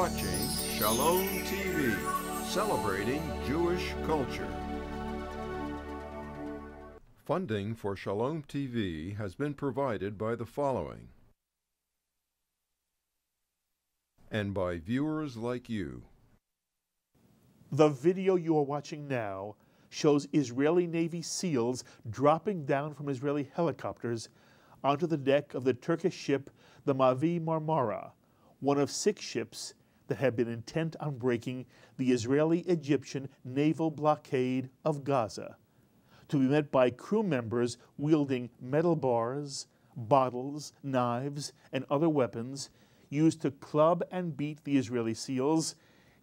watching Shalom TV, celebrating Jewish culture. Funding for Shalom TV has been provided by the following, and by viewers like you. The video you are watching now shows Israeli Navy SEALs dropping down from Israeli helicopters onto the deck of the Turkish ship the Mavi Marmara, one of 6 ships that had been intent on breaking the Israeli-Egyptian naval blockade of Gaza, to be met by crew members wielding metal bars, bottles, knives, and other weapons used to club and beat the Israeli SEALs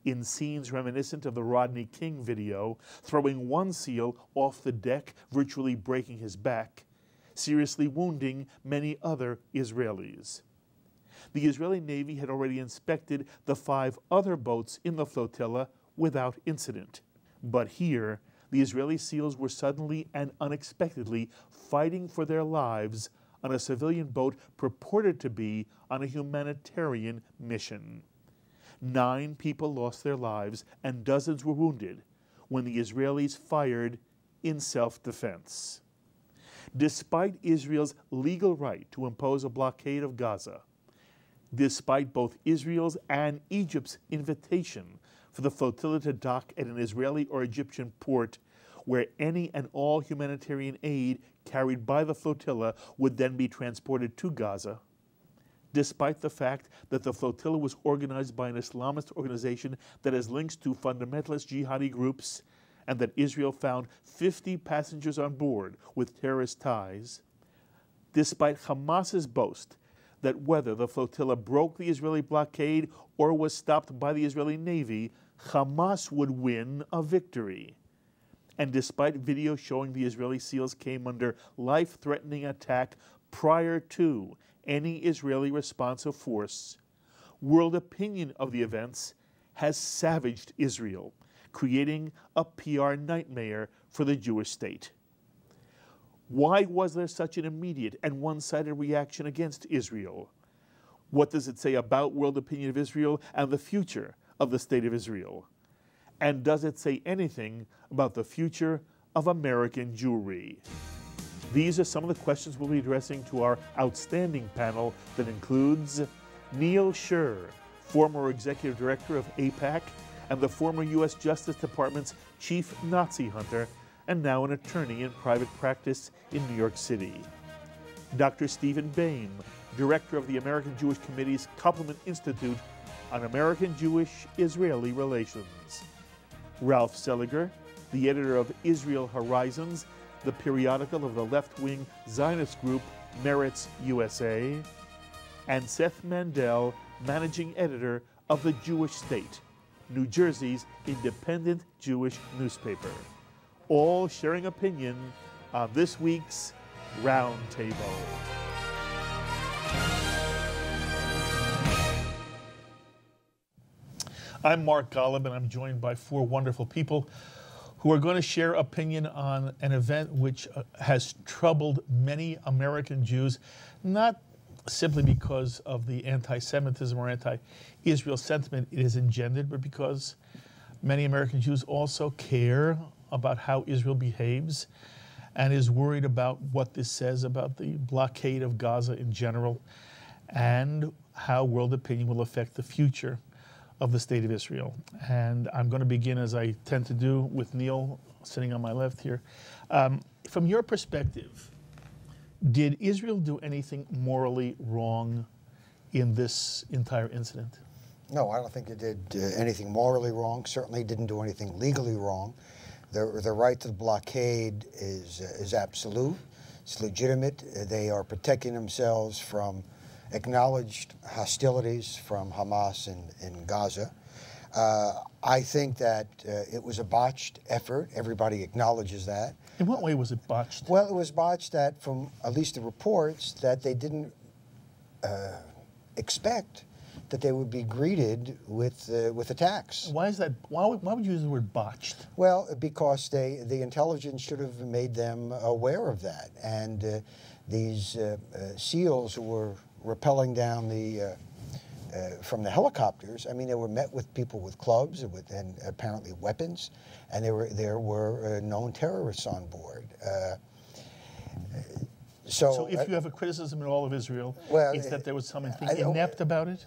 in scenes reminiscent of the Rodney King video, throwing one SEAL off the deck, virtually breaking his back, seriously wounding many other Israelis. The Israeli Navy had already inspected the 5 other boats in the flotilla without incident. But here, the Israeli SEALs were suddenly and unexpectedly fighting for their lives on a civilian boat purported to be on a humanitarian mission. 9 people lost their lives and dozens were wounded when the Israelis fired in self-defense. Despite Israel's legal right to impose a blockade of Gaza, despite both Israel's and Egypt's invitation for the flotilla to dock at an Israeli or Egyptian port where any and all humanitarian aid carried by the flotilla would then be transported to Gaza, despite the fact that the flotilla was organized by an Islamist organization that has links to fundamentalist jihadi groups, and that Israel found 50 passengers on board with terrorist ties, despite Hamas's boast that whether the flotilla broke the Israeli blockade or was stopped by the Israeli Navy, Hamas would win a victory. And despite video showing the Israeli SEALs came under life-threatening attack prior to any Israeli responsive force, world opinion of the events has savaged Israel, creating a PR nightmare for the Jewish state. Why was there such an immediate and one-sided reaction against Israel? What does it say about world opinion of Israel and the future of the state of Israel? And does it say anything about the future of American Jewry? These are some of the questions we'll be addressing to our outstanding panel that includes Neal Sher, former executive director of AIPAC and the former U.S. Justice Department's chief Nazi hunter, and now an attorney in private practice in New York City. Dr. Stephen Bayme, director of the American Jewish Committee's KOPPELMAN Institute on American Jewish-Israeli Relations. Ralph Seliger, the editor of Israel Horizons, the periodical of the left-wing Zionist group Meretz USA, and Seth Mandel, managing editor of The Jewish State, New Jersey's independent Jewish newspaper, all sharing opinion on this week's Roundtable. I'm Mark Golub, and I'm joined by 4 wonderful people who are going to share opinion on an event which has troubled many American Jews, not simply because of the anti-Semitism or anti-Israel sentiment it has engendered, but because many American Jews also care about how Israel behaves and is worried about what this says about the blockade of Gaza in general and how world opinion will affect the future of the state of Israel. And I'm going to begin, as I tend to do, with Neal sitting on my left here. From your perspective, did Israel do anything morally wrong in this entire incident? No, I don't think it did anything morally wrong. Certainly didn't do anything legally wrong. The right to the blockade is absolute. It's legitimate. They are protecting themselves from acknowledged hostilities from Hamas in Gaza. I think that it was a botched effort. Everybody acknowledges that. In what way was it botched? Well, it was botched that, from at least the reports, that they didn't expect that they would be greeted with attacks. Why is that? Why would you use the word botched? Well, because the intelligence should have made them aware of that, and these SEALs who were rappelling down the from the helicopters, I mean, they were met with people with clubs and apparently weapons, and there were known terrorists on board. So if you have a criticism in all of Israel, it's that there was something inept about it?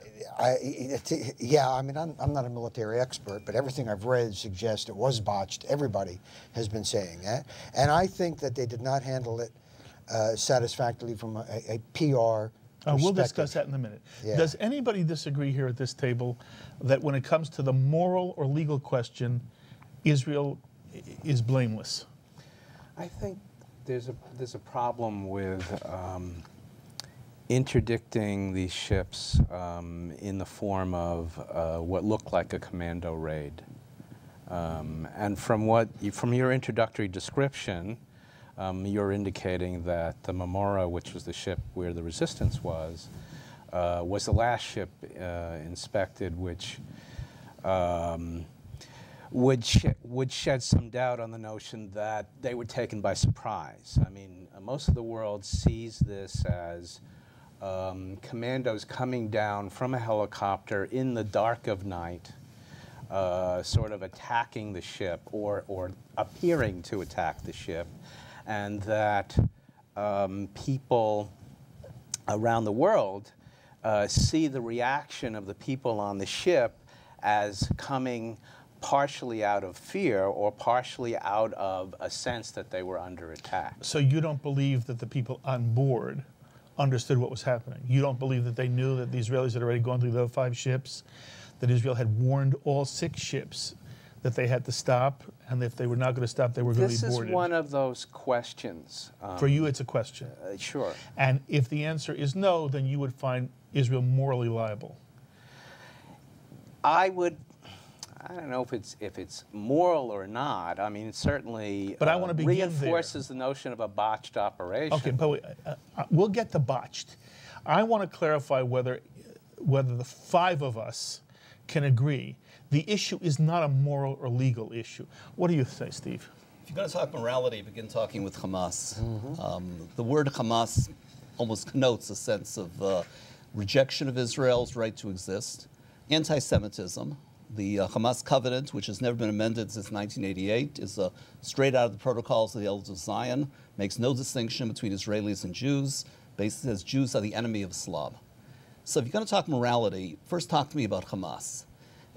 Yeah, I mean, I'm not a military expert, but everything I've read suggests it was botched. Everybody has been saying that. And I think that they did not handle it satisfactorily from a PR perspective. We'll discuss that in a minute. Yeah. Does anybody disagree here at this table that when it comes to the moral or legal question, Israel is blameless? I think there's a problem with interdicting these ships in the form of what looked like a commando raid. And from your introductory description, you're indicating that the Marmara, which was the ship where the resistance was the last ship inspected, which would shed some doubt on the notion that they were taken by surprise. I mean, most of the world sees this as commandos coming down from a helicopter in the dark of night, sort of attacking the ship or appearing to attack the ship, and that people around the world see the reaction of the people on the ship as coming partially out of fear or partially out of a sense that they were under attack. So you don't believe that the people on board understood what was happening? You don't believe that they knew that the Israelis had already gone through the 5 ships, that Israel had warned all 6 ships that they had to stop, and if they were not going to stop, they were going to be boarded? This is one of those questions. For you, it's a question. Sure. And if the answer is no, then you would find Israel morally liable. I don't know if it's moral or not. I mean, it certainly but I want to reinforces the notion of a botched operation. Okay, but we'll get to botched. I want to clarify whether the 5 of us can agree the issue is not a moral or legal issue. What do you say, Steve? If you're going to talk morality, begin talking with Hamas. The word Hamas almost connotes a sense of rejection of Israel's right to exist, anti-Semitism. The Hamas covenant, which has never been amended since 1988, is straight out of the protocols of the Elders of Zion, makes no distinction between Israelis and Jews, basically says Jews are the enemy of Islam. So if you're going to talk morality, first talk to me about Hamas.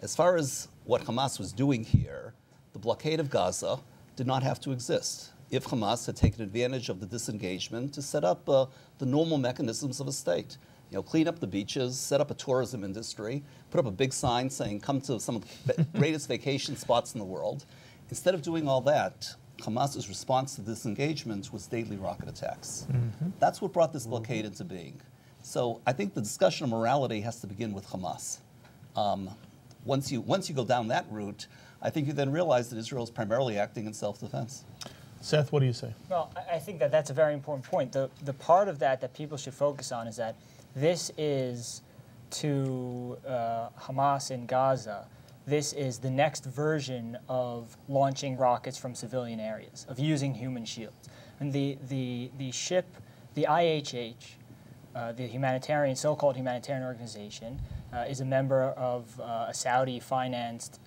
As far as what Hamas was doing here, the blockade of Gaza did not have to exist if Hamas had taken advantage of the disengagement to set up the normal mechanisms of a state. You know, clean up the beaches, set up a tourism industry, put up a big sign saying, come to some of the greatest vacation spots in the world. Instead of doing all that, Hamas's response to this engagement was daily rocket attacks. That's what brought this blockade into being. So I think the discussion of morality has to begin with Hamas. Once you go down that route, I think you then realize that Israel is primarily acting in self-defense. Seth, what do you say? Well, I think that that's a very important point. The part of that people should focus on is that this is to Hamas in Gaza. This is the next version of launching rockets from civilian areas, of using human shields. And the ship, the IHH, the humanitarian, so-called humanitarian organization, is a member of a Saudi-financed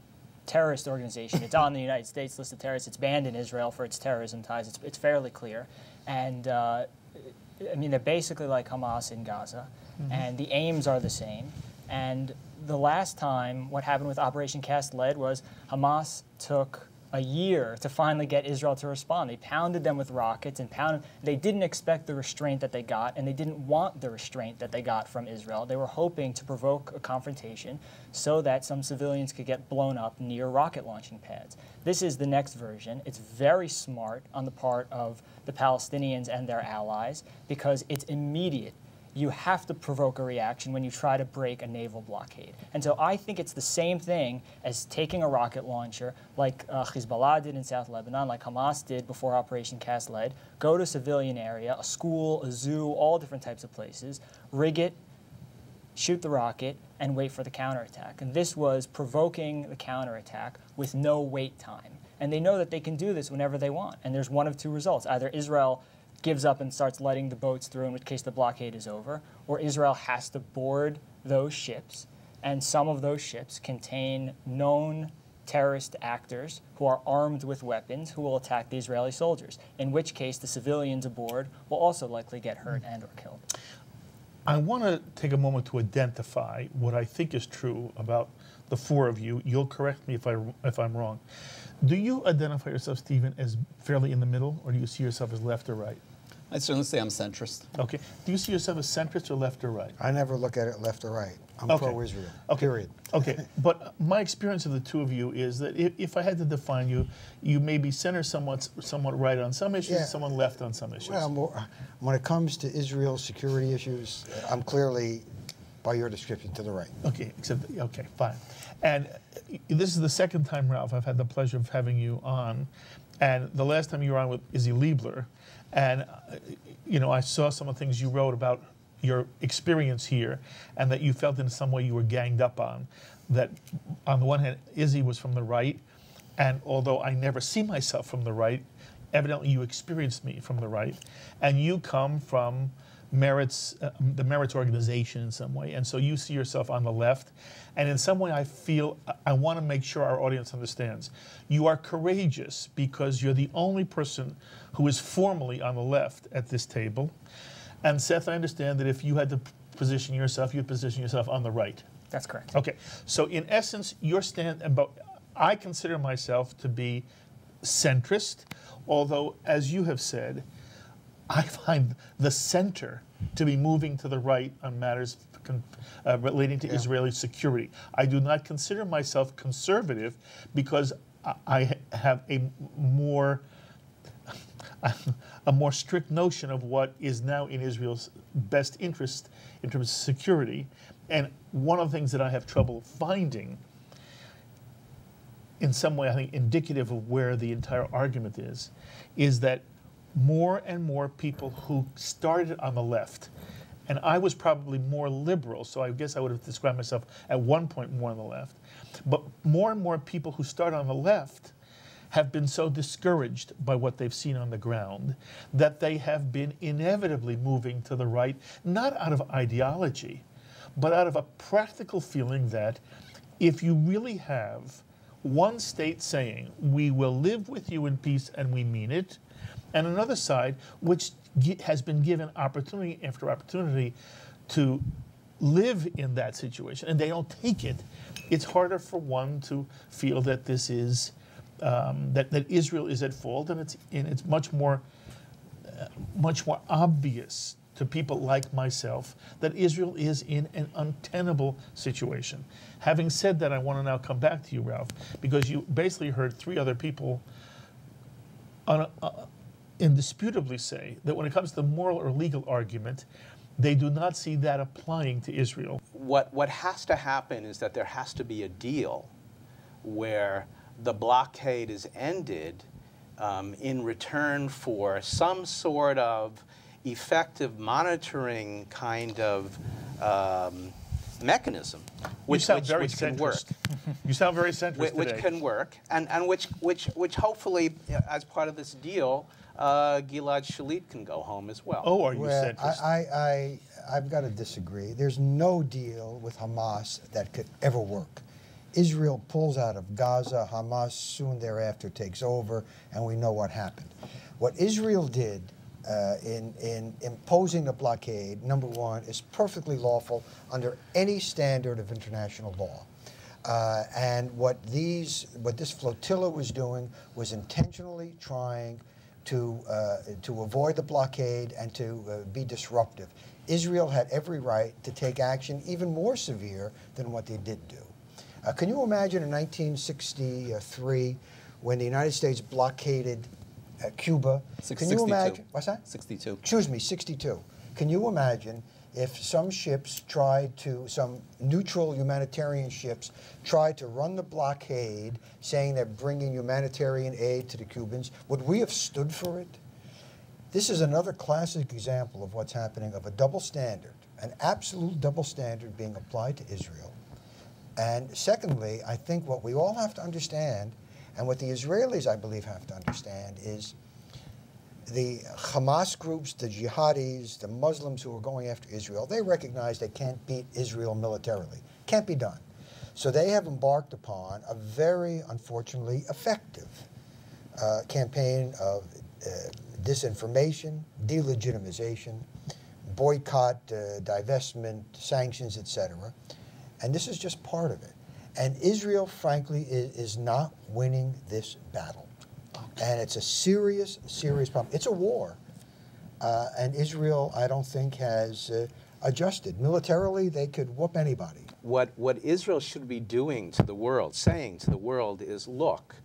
terrorist organization. It's on the United States list of terrorists. It's banned in Israel for its terrorism ties. It's fairly clear. And I mean, they're basically like Hamas in Gaza, and the aims are the same. And the last time, what happened with Operation Cast Lead was Hamas took a year to finally get Israel to respond. They pounded them with rockets and pounded. They didn't expect the restraint that they got, and they didn't want the restraint that they got from Israel. They were hoping to provoke a confrontation so that some civilians could get blown up near rocket launching pads. This is the next version. It's very smart on the part of the Palestinians and their allies because it's immediate. You have to provoke a reaction when you try to break a naval blockade. And so I think it's the same thing as taking a rocket launcher like Hezbollah did in South Lebanon, like Hamas did before Operation Cast Lead, go to a civilian area, a school, a zoo, all different types of places, rig it, shoot the rocket, and wait for the counterattack. And this was provoking the counterattack with no wait time. And they know that they can do this whenever they want. And there's one of 2 results. Either Israel gives up and starts letting the boats through, in which case the blockade is over, or Israel has to board those ships, and some of those ships contain known terrorist actors who are armed with weapons who will attack the Israeli soldiers, in which case the civilians aboard will also likely get hurt and or killed. I want to take a moment to identify what I think is true about the four of you. You'll correct me if I'm wrong. Do you identify yourself, Stephen, as fairly in the middle, or do you see yourself as left or right? I'd certainly say I'm centrist. Okay. Do you see yourself as centrist or left or right? I never look at it left or right. I'm Okay. pro-Israel, Okay. period. Okay, but my experience of the two of you is that if I had to define you, you may be center somewhat right on some issues, Yeah. somewhat left on some issues. Well, when it comes to Israel security issues, I'm clearly, by your description, to the right. Okay, okay, fine. And this is the second time, Ralph, I've had the pleasure of having you on. And the last time you were on with Izzy Liebler. And, you know, I saw some of the things you wrote about your experience here, and that you felt in some way you were ganged up on. That on the one hand, Izzy was from the right, and although I never see myself from the right, evidently you experienced me from the right, and you come from Meretz, the Meretz organization in some way, and so you see yourself on the left, and in some way I feel, I want to make sure our audience understands, you are courageous because you're the only person who is formally on the left at this table. And Seth, I understand that if you had to position yourself, you'd position yourself on the right. That's correct. Okay, so in essence, your stand about, I consider myself to be centrist, although, as you have said, I find the center to be moving to the right on matters relating to Israeli security. I do not consider myself conservative because I have a more strict notion of what is now in Israel's best interest in terms of security. And one of the things that I have trouble finding, in some way I think indicative of where the entire argument is that more and more people who started on the left, and I was probably more liberal, so I guess I would have described myself at one point more on the left, but more and more people who start on the left have been so discouraged by what they've seen on the ground that they have been inevitably moving to the right, not out of ideology, but out of a practical feeling that if you really have one state saying, we will live with you in peace and we mean it, and another side which has been given opportunity after opportunity to live in that situation, and they don't take it, it's harder for one to feel that this is that Israel is at fault, and it's much more obvious to people like myself that Israel is in an untenable situation. Having said that, I want to now come back to you, Ralph, because you basically heard three other people indisputably say that when it comes to the moral or legal argument, they do not see that applying to Israel. What has to happen is that there has to be a deal where the blockade is ended in return for some sort of effective monitoring kind of mechanism, which can work. You sound very centrist Which today. can work, and which hopefully, as part of this deal, Gilad Shalit can go home as well. Oh, are you Well, centrist? I've got to disagree. There's no deal with Hamas that could ever work. Israel pulls out of Gaza, Hamas soon thereafter takes over, and we know what happened. What Israel did in imposing the blockade, number one, is perfectly lawful under any standard of international law. And what this flotilla was doing was intentionally trying to avoid the blockade and to be disruptive. Israel had every right to take action even more severe than what they did do. Can you imagine in 1963 when the United States blockaded Cuba? Can you imagine? What's that? 62. Excuse me, 62. Can you imagine if some ships tried to, some neutral humanitarian ships tried to run the blockade saying they're bringing humanitarian aid to the Cubans? Would we have stood for it? This is another classic example of what's happening, of a double standard, an absolute double standard being applied to Israel. And secondly, I think what we all have to understand, and what the Israelis, I believe, have to understand, is the Hamas groups, the jihadis, the Muslims who are going after Israel, they recognize they can't beat Israel militarily. Can't be done. So they have embarked upon a very, unfortunately, effective campaign of disinformation, delegitimization, boycott, divestment, sanctions, etc. And this is just part of it. And Israel, frankly, is not winning this battle. And it's a serious, serious problem. It's a war. And Israel, I don't think, has adjusted. Militarily, they could whoop anybody. What Israel should be doing to the world, saying to the world is, look,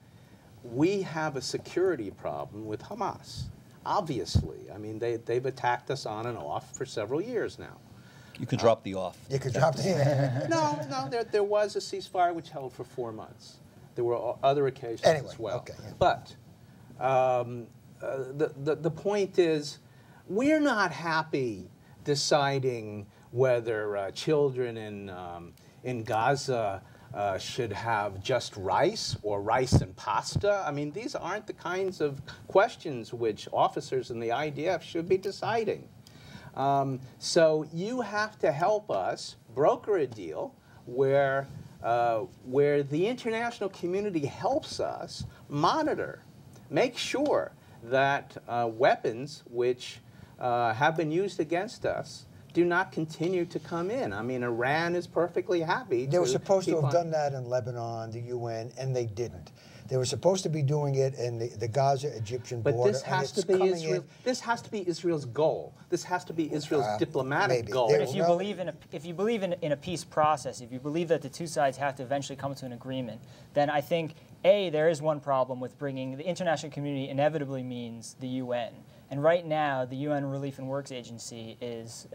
we have a security problem with Hamas. Obviously. I mean, they've attacked us on and off for several years now. You could drop the off. You could drop the... No, there was a ceasefire which held for 4 months. There were other occasions as well. Okay, yeah. But the point is, we're not happy deciding whether children in Gaza should have just rice or rice and pasta. I mean, these aren't the kinds of questions which officers in the IDF should be deciding. So you have to help us broker a deal where the international community helps us monitor, make sure that weapons which have been used against us do not continue to come in. I mean, Iran is perfectly happy. They were supposed to have done that in Lebanon, the UN, and they didn't. They were supposed to be doing it in the Gaza-Egyptian border. But this has to be Israel. This has to be Israel's goal. This has to be Israel's diplomatic goal. But if you believe in a peace process, if you believe that the two sides have to eventually come to an agreement, then I think there is one problem with bringing the international community. Inevitably means the UN. And right now, the UN Relief and Works Agency is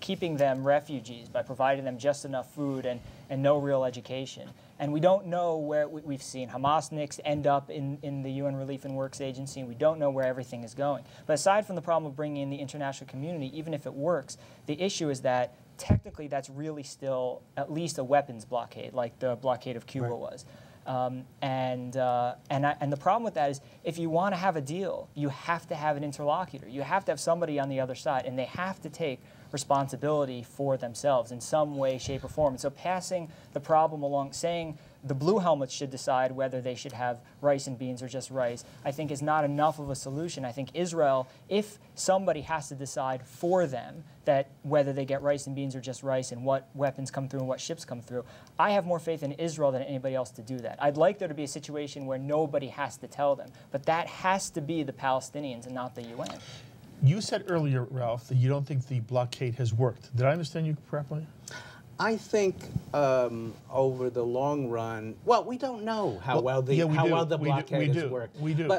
keeping them refugees by providing them just enough food and no real education. And we don't know where we've seen Hamas NICs end up in the UN Relief and Works Agency, and we don't know where everything is going. But aside from the problem of bringing in the international community, even if it works, the issue is that technically that's really still at least a weapons blockade, like the blockade of Cuba was. And the problem with that is, if you want to have a deal, you have to have an interlocutor. You have to have somebody on the other side, and they have to take responsibility for themselves in some way, shape, or form. And so passing the problem along, saying the blue helmets should decide whether they should have rice and beans or just rice, I think is not enough of a solution. I think Israel, if somebody has to decide for them that whether they get rice and beans or just rice and what weapons come through and what ships come through, I have more faith in Israel than anybody else to do that. I'd like there to be a situation where nobody has to tell them, but that has to be the Palestinians and not the UN. You said earlier, Ralph, that you don't think the blockade has worked. Did I understand you correctly? I think over the long run, well, we don't know how well the blockade has worked. We do.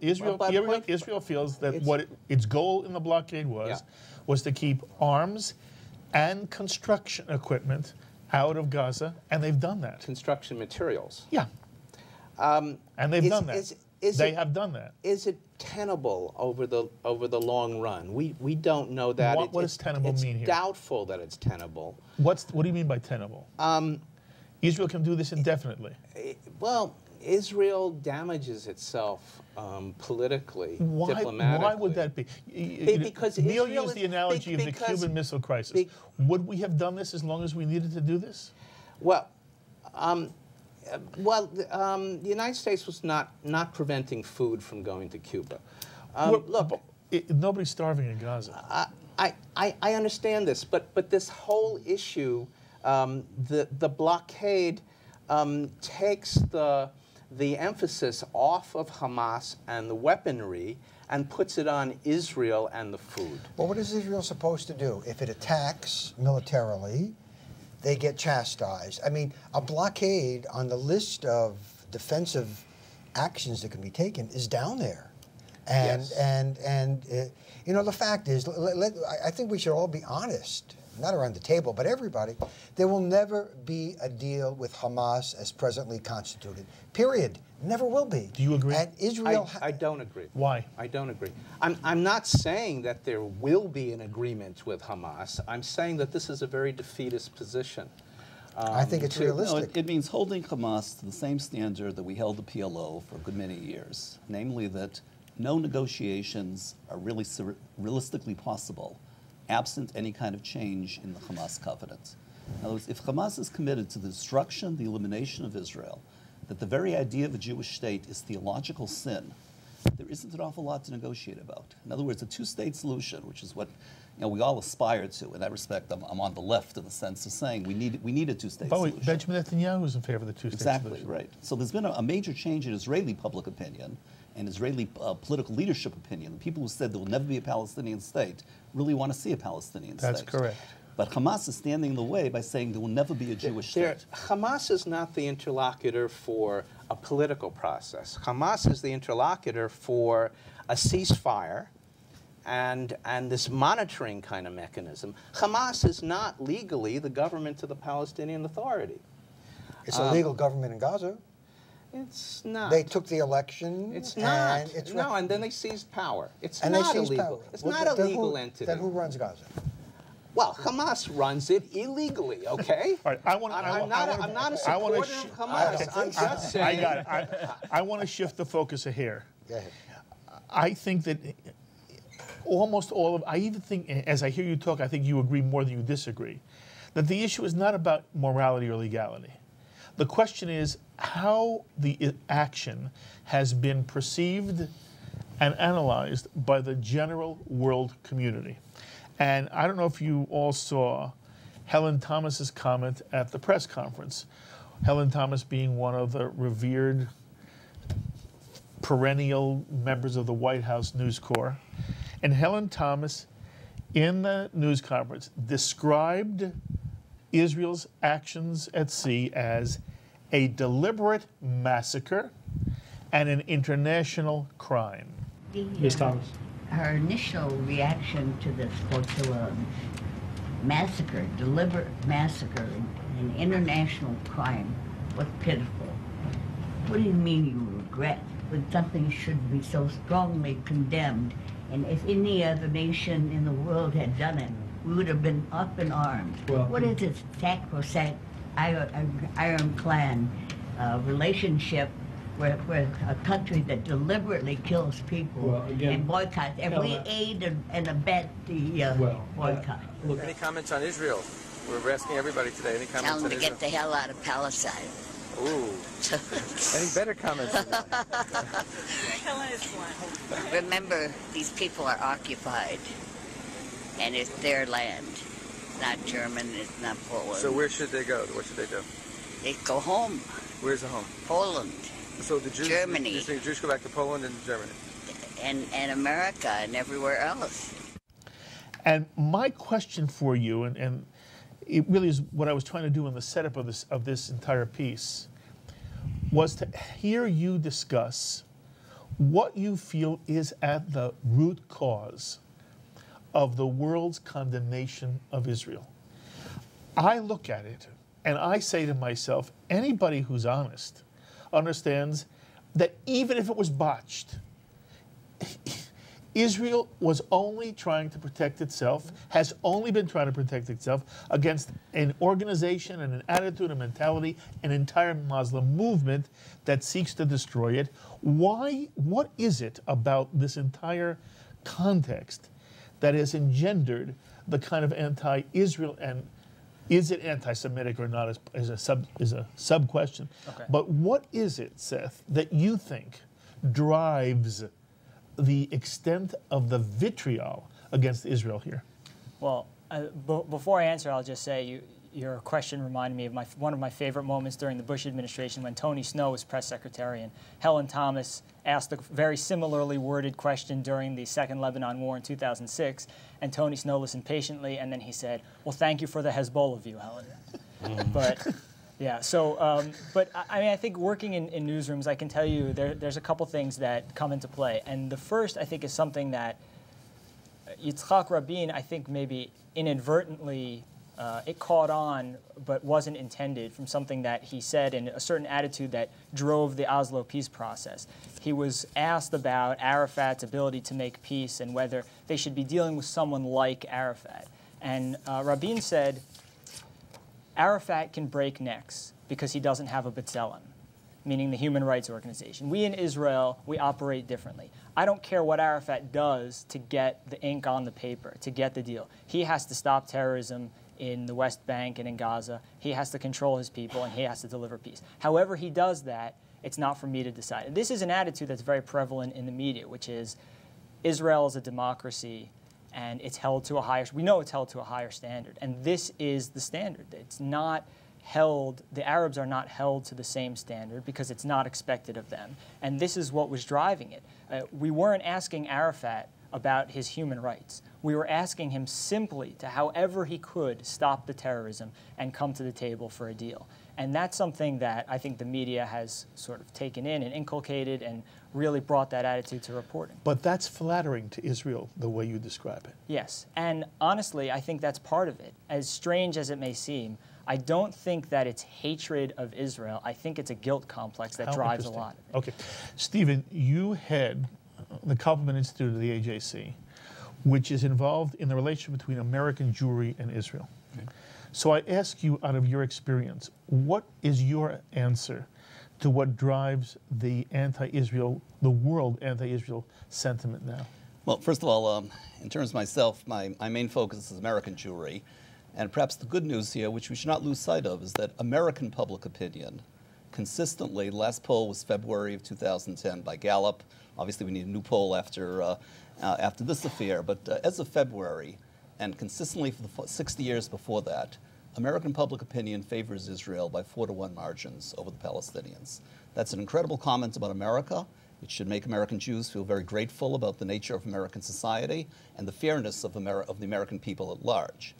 Israel feels that its goal in the blockade was to keep arms and construction equipment out of Gaza, and they've done that. Construction materials. Yeah. And they've done that. They have done that. Is it tenable over the long run? We don't know that. What does tenable mean here? It's doubtful that it's tenable. What do you mean by tenable? Israel can do this indefinitely. Well, Israel damages itself politically, diplomatically. Why would that be? Because Neal used the analogy of the Cuban Missile Crisis. Would we have done this as long as we needed to do this? Well, the United States was not preventing food from going to Cuba. Look, nobody's starving in Gaza. I understand this, but this whole issue, the blockade takes the emphasis off of Hamas and the weaponry and puts it on Israel and the food. Well, what is Israel supposed to do? If it attacks militarily, they get chastised. I mean, a blockade on the list of defensive actions that can be taken is down there. And, yes. You know, the fact is, I think we should all be honest, not around the table, but everybody. There will never be a deal with Hamas as presently constituted. Period. Never will be. Do you agree? And Israel... I don't agree. Why? I don't agree. I'm not saying that there will be an agreement with Hamas. I'm saying that this is a very defeatist position. I think it's realistic. No, it means holding Hamas to the same standard that we held the PLO for a good many years, namely that no negotiations are really realistically possible absent any kind of change in the Hamas covenant. In other words, if Hamas is committed to the destruction, the elimination of Israel, that the very idea of a Jewish state is theological sin, there isn't an awful lot to negotiate about. In other words, a two-state solution, which is what we all aspire to. In that respect, I'm on the left in the sense of saying we need a two-state solution. Benjamin Netanyahu is in favor of the two-state solution. Exactly, right. So there's been a major change in Israeli public opinion and Israeli political leadership opinion. The people who said there will never be a Palestinian state really want to see a Palestinian state. That's correct. But Hamas is standing in the way by saying there will never be a Jewish state. Hamas is not the interlocutor for a political process. Hamas is the interlocutor for a ceasefire and this monitoring kind of mechanism. Hamas is not legally the government of the Palestinian Authority. It's a legal government in Gaza. It's not. They took the election. It's not. And it's no, and then they seized power. It's and not they seized illegal. power. It's Well, not a legal entity. Then who runs Gaza? Well, Hamas runs it illegally, okay? All right, I'm not a supporter of Hamas. I'm just saying. I got it. I want to shift the focus a hair. Go ahead. I think that almost all of, I even think, as I hear you talk, I think you agree more than you disagree, that the issue is not about morality or legality. The question is how the action has been perceived and analyzed by the general world community. And I don't know if you all saw Helen Thomas's comment at the press conference. Helen Thomas being one of the revered perennial members of the White House News Corps. And Helen Thomas, in the news conference, described Israel's actions at sea as a deliberate massacre and an international crime. Ms. Thomas. Her initial reaction to this flotilla massacre, deliberate massacre, an international crime, was pitiful. What do you mean you regret when something should be so strongly condemned? And if any other nation in the world had done it, we would have been up in arms. Well, what is this sacrosanct ironclad relationship where a country that deliberately kills people and boycotts, and we aid and abet the boycott? Look, any comments on Israel? We're asking everybody today. Any comments Tell them on to Israel? get the hell out of Palestine. Ooh. Any better comments than that? Remember, these people are occupied, and it's their land. It's not German, it's not Poland. So where should they go? What should they do? They go home. Where's the home? Poland. So the Jews, Germany. The Jews go back to Poland and Germany. And America and everywhere else. And my question for you, and it really is what I was trying to do in the setup of this entire piece, was to hear you discuss what you feel is at the root cause of the world's condemnation of Israel. I look at it and I say to myself, anybody who's honest understands that even if it was botched, Israel was only trying to protect itself, has only been trying to protect itself against an organization and an attitude and mentality, an entire Muslim movement that seeks to destroy it. Why? What is it about this entire context that has engendered the kind of anti-Israel, and is it anti-Semitic or not is a sub question. Okay. But what is it, Seth, that you think drives the extent of the vitriol against Israel here? Well, before I answer, I'll just say your question reminded me of one of my favorite moments during the Bush administration when Tony Snow was press secretary and Helen Thomas asked a very similarly worded question during the Second Lebanon War in 2006, and Tony Snow listened patiently, and then he said, "Well, thank you for the Hezbollah view, Helen." But yeah, so, but I mean, I think working in newsrooms, I can tell you there's a couple things that come into play. And the first, I think, is something that Yitzhak Rabin, I think maybe inadvertently, it caught on, but wasn't intended from something that he said and a certain attitude that drove the Oslo peace process. He was asked about Arafat's ability to make peace and whether they should be dealing with someone like Arafat. And Rabin said, Arafat can break necks because he doesn't have a B'Tselem. meaning the human rights organization. We in Israel, we operate differently. I don't care what Arafat does to get the ink on the paper, to get the deal. He has to stop terrorism in the West Bank and in Gaza. He has to control his people, and he has to deliver peace. However he does that, it's not for me to decide. And this is an attitude that's very prevalent in the media, which is Israel is a democracy, and it's held to a higher, we know it's held to a higher standard. And this is the standard. It's not held, the Arabs are not held to the same standard because it's not expected of them. And this is what was driving it. We weren't asking Arafat about his human rights. We were asking him simply to, however he could, stop the terrorism and come to the table for a deal. And that's something that I think the media has sort of taken in and inculcated and really brought that attitude to reporting. But that's flattering to Israel, the way you describe it. Yes, and honestly, I think that's part of it. As strange as it may seem, I don't think that it's hatred of Israel. I think it's a guilt complex that drives a lot of it. Okay. Stephen, you head the KOPPELMAN Institute of the AJC, which is involved in the relationship between American Jewry and Israel. Okay. So I ask you, out of your experience, what is your answer to what drives the anti-Israel, the world anti-Israel sentiment now? Well, first of all, in terms of myself, my main focus is American Jewry. And perhaps the good news here, which we should not lose sight of, is that American public opinion consistently, the last poll was February of 2010 by Gallup. Obviously, we need a new poll after this affair. But as of February, and consistently for the 60 years before that, American public opinion favors Israel by 4-to-1 margins over the Palestinians. That's an incredible comment about America. It should make American Jews feel very grateful about the nature of American society and the fairness of the American people at large.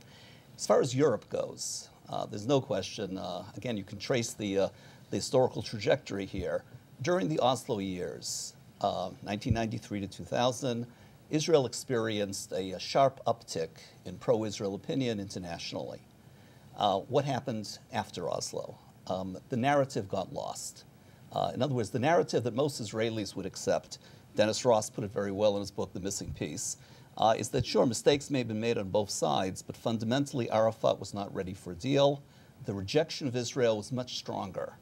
As far as Europe goes, there's no question, again, you can trace the historical trajectory here. During the Oslo years, 1993 to 2000, Israel experienced a sharp uptick in pro-Israel opinion internationally. What happened after Oslo? The narrative got lost. In other words, the narrative that most Israelis would accept, Dennis Ross put it very well in his book, The Missing Piece, is that, sure, mistakes may have been made on both sides, but fundamentally Arafat was not ready for a deal. The rejection of Israel was much stronger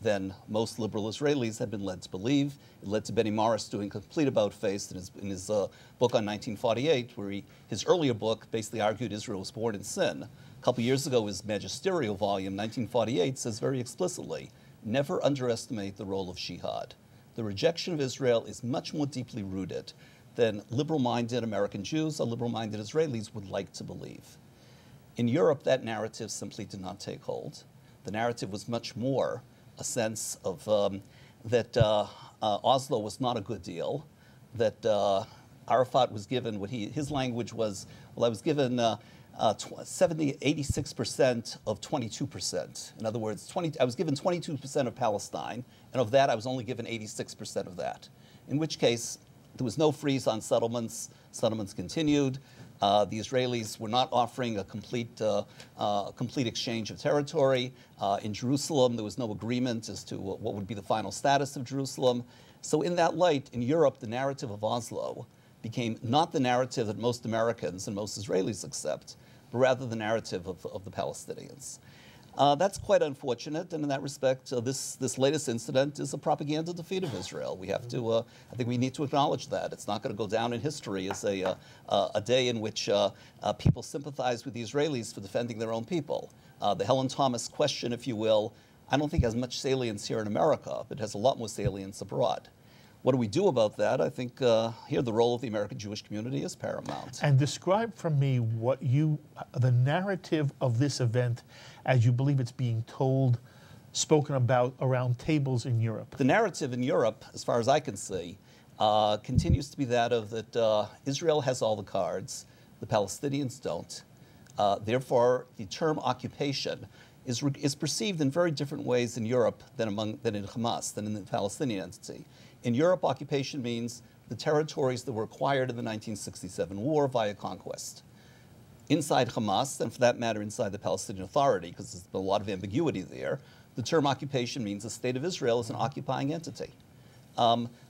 than most liberal Israelis had been led to believe. It led to Benny Morris doing a complete about-face in his book on 1948, where his earlier book basically argued Israel was born in sin. A couple years ago, his magisterial volume, 1948, says very explicitly, never underestimate the role of jihad. The rejection of Israel is much more deeply rooted than liberal-minded American Jews or liberal-minded Israelis would like to believe. In Europe, that narrative simply did not take hold. The narrative was much more a sense of that Oslo was not a good deal, that Arafat was given what his language was, well, I was given 86% of 22%. In other words, I was given 22% of Palestine, and of that I was only given 86% of that. In which case, there was no freeze on settlements. Settlements continued. The Israelis were not offering a complete exchange of territory. In Jerusalem, there was no agreement as to what would be the final status of Jerusalem. So in that light, in Europe, the narrative of Oslo became not the narrative that most Americans and most Israelis accept, but rather the narrative of the Palestinians. That's quite unfortunate, and in that respect, this latest incident is a propaganda defeat of Israel. We have to, I think we need to acknowledge that. It's not going to go down in history as a day in which people sympathize with the Israelis for defending their own people. The Helen Thomas question, if you will, I don't think has much salience here in America, but it has a lot more salience abroad. What do we do about that? I think here the role of the American Jewish community is paramount. And describe for me the narrative of this event as you believe it's being told, spoken about around tables in Europe. The narrative in Europe, as far as I can see, continues to be that of that Israel has all the cards, the Palestinians don't. Therefore, the term occupation is perceived in very different ways in Europe than in Hamas, than in the Palestinian entity. In Europe, occupation means the territories that were acquired in the 1967 war via conquest. Inside Hamas, and for that matter inside the Palestinian Authority, because there's been a lot of ambiguity there, the term occupation means the state of Israel is an occupying entity.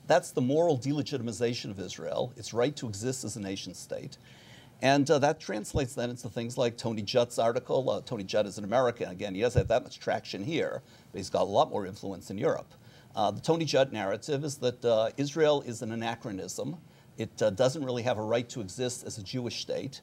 That's the moral delegitimization of Israel, its right to exist as a nation state. And that translates then into things like Tony Judd's article. Tony Judd is an American. Again, he doesn't have that much traction here, but he's got a lot more influence in Europe. The Tony Judd narrative is that Israel is an anachronism. It doesn't really have a right to exist as a Jewish state.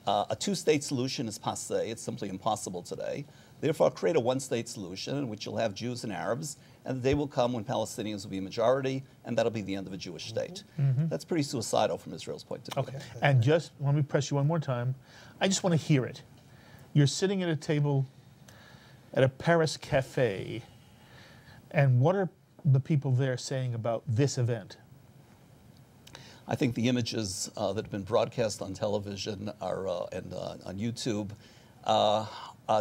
A two-state solution is passé. It's simply impossible today. Therefore, create a one-state solution in which you'll have Jews and Arabs, and the day will come when Palestinians will be a majority, and that'll be the end of a Jewish state. That's pretty suicidal from Israel's point of view. Okay. And just let me press you one more time. I just want to hear it. You're sitting at a table at a Paris cafe, and what are the people there saying about this event? I think the images that have been broadcast on television and on YouTube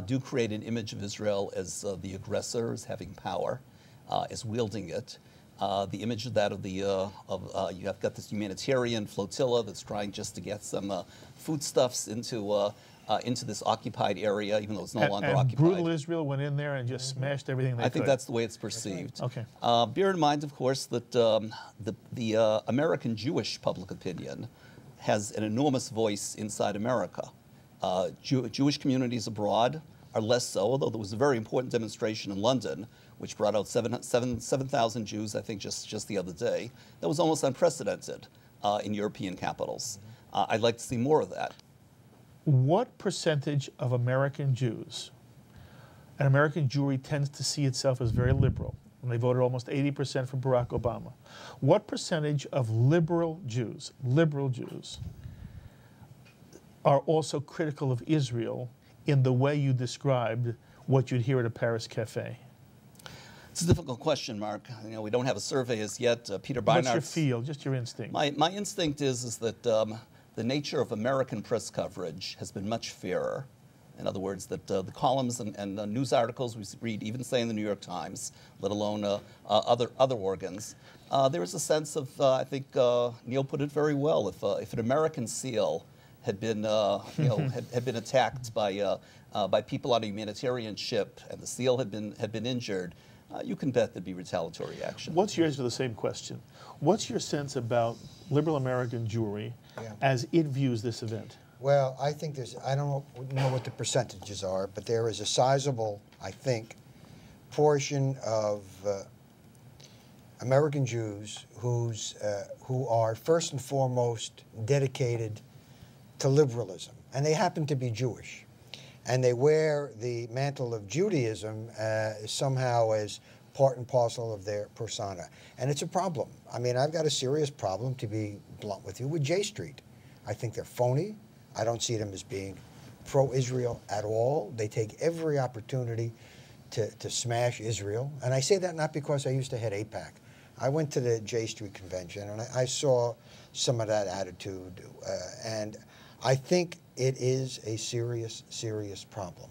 do create an image of Israel as the aggressor, as having power, as wielding it. The image of that you have got this humanitarian flotilla that's trying just to get some foodstuffs into this occupied area, even though it's no longer occupied. Brutal Israel went in there and just smashed everything they could. I think that's the way it's perceived. Okay. Bear in mind, of course, that the American Jewish public opinion has an enormous voice inside America. Jewish communities abroad are less so, although there was a very important demonstration in London which brought out 7,000 Jews, I think, just the other day. That was almost unprecedented in European capitals. I'd like to see more of that. What percentage of American Jews, and American Jewry tends to see itself as very liberal, and they voted almost 80% for Barack Obama. What percentage of liberal Jews are also critical of Israel in the way you described what you'd hear at a Paris cafe? It's a difficult question, Mark. You know, we don't have a survey as yet. Peter Beinart's... What's your feel, just your instinct? My instinct is that the nature of American press coverage has been much fairer. In other words, that the columns and news articles we read, even say in the New York Times, let alone other organs, there is a sense of, I think Neal put it very well, if an American SEAL had been, had been attacked by people on a humanitarian ship, and the SEAL had been injured, you can bet there'd be retaliatory action. What's yours to the same question? What's your sense about liberal American Jewry as it views this event? Well, I think there's, I don't know what the percentages are, but there is a sizable, I think, portion of American Jews who are first and foremost dedicated to liberalism, and they happen to be Jewish. And they wear the mantle of Judaism somehow as part and parcel of their persona. And it's a problem. I mean, I've got a serious problem, to be blunt with you, with J Street. I think they're phony. I don't see them as being pro-Israel at all. They take every opportunity to smash Israel. And I say that not because I used to head AIPAC. I went to the J Street convention, and I saw some of that attitude. And I think it is a serious, serious problem.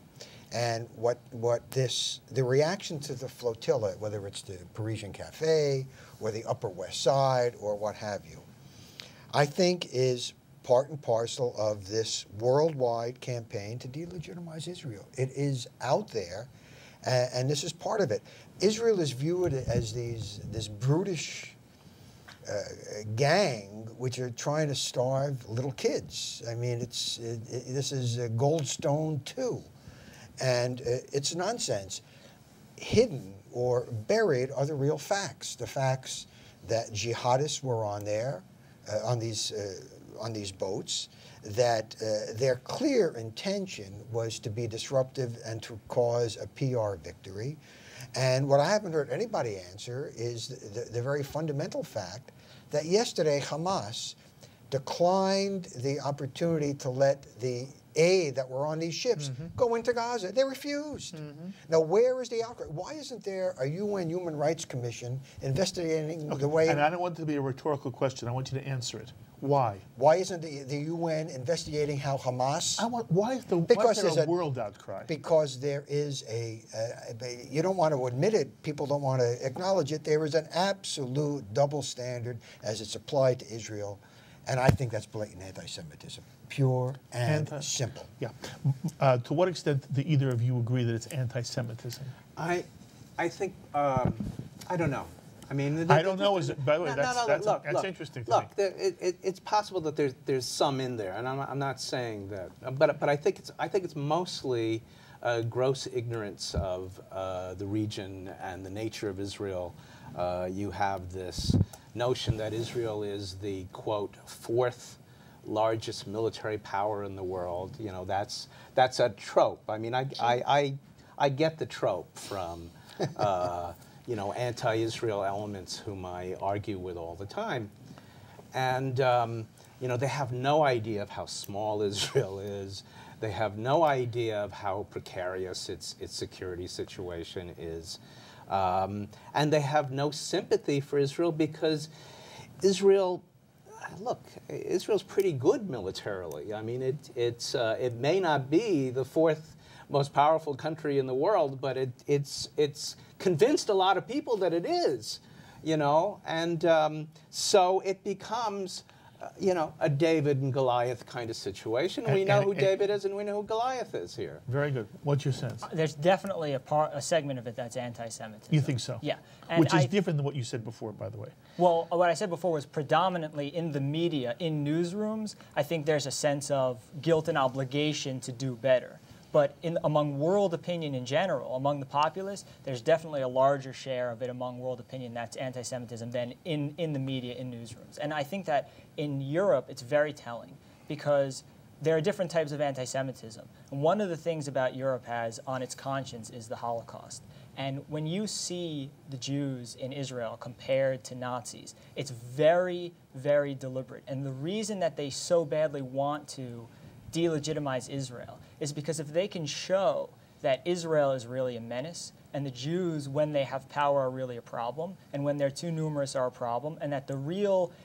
And the reaction to the flotilla, whether it's the Parisian Cafe or the Upper West Side or what have you, I think is part and parcel of this worldwide campaign to delegitimize Israel. It is out there, and this is part of it. Israel is viewed as this brutish gang which are trying to starve little kids. I mean, this is Goldstone too, and it's nonsense. Hidden or buried are the real facts. The facts that jihadists were on there, on these boats, that their clear intention was to be disruptive and to cause a PR victory. And what I haven't heard anybody answer is the very fundamental fact that yesterday Hamas declined the opportunity to let the aid that were on these ships go into Gaza. They refused. Now, where is the outcry? Why isn't there a UN Human Rights Commission investigating the way... And I don't want it to be a rhetorical question. I want you to answer it. Why? Why isn't the UN investigating how Hamas... Why is there a world outcry? Because there is you don't want to admit it, people don't want to acknowledge it, there is an absolute double standard as it's applied to Israel, and I think that's blatant anti-Semitism, pure and simple. Yeah. To what extent do either of you agree that it's anti-Semitism? I think, I don't know. I mean, I don't know. By the way, that's interesting to me. It's possible that there's some in there, and I'm not saying that, but I think it's mostly gross ignorance of the region and the nature of Israel. You have this notion that Israel is the, quote, fourth largest military power in the world. You know, that's a trope. I mean, I get the trope from, you know, anti-Israel elements whom I argue with all the time. And, you know, they have no idea of how small Israel is. They have no idea of how precarious its security situation is. And they have no sympathy for Israel because Israel, look, Israel's pretty good militarily. I mean, it may not be the fourth most powerful country in the world, but it's convinced a lot of people that it is, you know, and so it becomes, you know, a David and Goliath kind of situation. We know who David is and we know who Goliath is here. Very good. What's your sense? There's definitely a segment of it that's anti-Semitism. You think so? Yeah. And which is different than what you said before, by the way. Well, what I said before was predominantly in the media, in newsrooms, I think there's a sense of guilt and obligation to do better. But among world opinion in general, among the populace, there's definitely a larger share of it among world opinion that's anti-Semitism than in the media, in newsrooms. And I think that in Europe, it's very telling because there are different types of anti-Semitism. And one of the things about Europe has on its conscience is the Holocaust. And when you see the Jews in Israel compared to Nazis, it's very, very deliberate. And the reason that they so badly want to delegitimize Israel is because if they can show that Israel is really a menace and the Jews, when they have power, are really a problem, and when they're too numerous are a problem, and that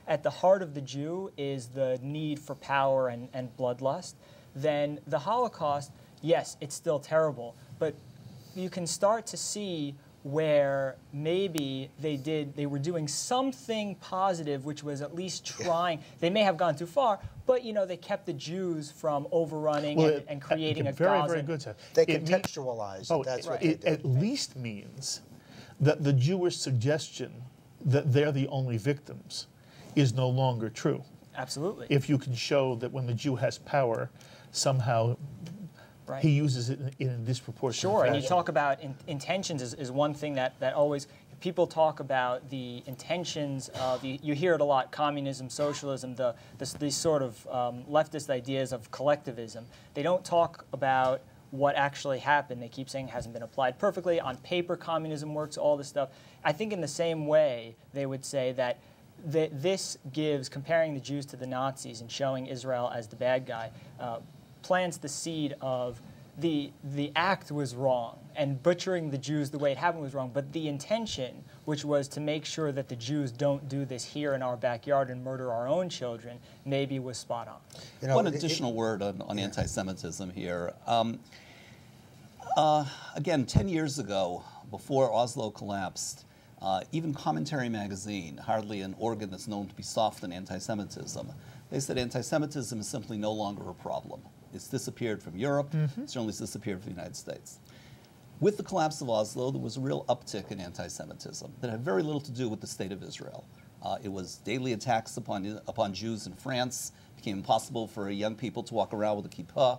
at the heart of the Jew is the need for power and bloodlust, then the Holocaust, yes, it's still terrible, but you can start to see where maybe they were doing something positive, which was at least trying. They may have gone too far, but you know they kept the Jews from overrunning and creating a Gaza. Very good, Seth. They contextualize it. That's what it at least means that the Jewish suggestion that they're the only victims is no longer true. Absolutely. If you can show that when the Jew has power, somehow he uses it in a disproportionate Sure, fashion. and you talk about intentions is one thing that always, people talk about the intentions of, you hear it a lot, communism, socialism, these sort of leftist ideas of collectivism. They don't talk about what actually happened. They keep saying it hasn't been applied perfectly. On paper, communism works, all this stuff. I think in the same way, they would say that this gives, comparing the Jews to the Nazis and showing Israel as the bad guy, plants the seed of the act was wrong and butchering the Jews the way it happened was wrong, but the intention, which was to make sure that the Jews don't do this here in our backyard and murder our own children, maybe was spot on. You know, one additional word on anti-Semitism here. Again, 10 years ago, before Oslo collapsed, even Commentary magazine, hardly an organ that's known to be soft on anti-Semitism, they said anti-Semitism is simply no longer a problem. It's disappeared from Europe. It's certainly disappeared from the United States. With the collapse of Oslo, there was a real uptick in anti-Semitism that had very little to do with the state of Israel. It was daily attacks upon Jews in France. It became impossible for young people to walk around with a kippah.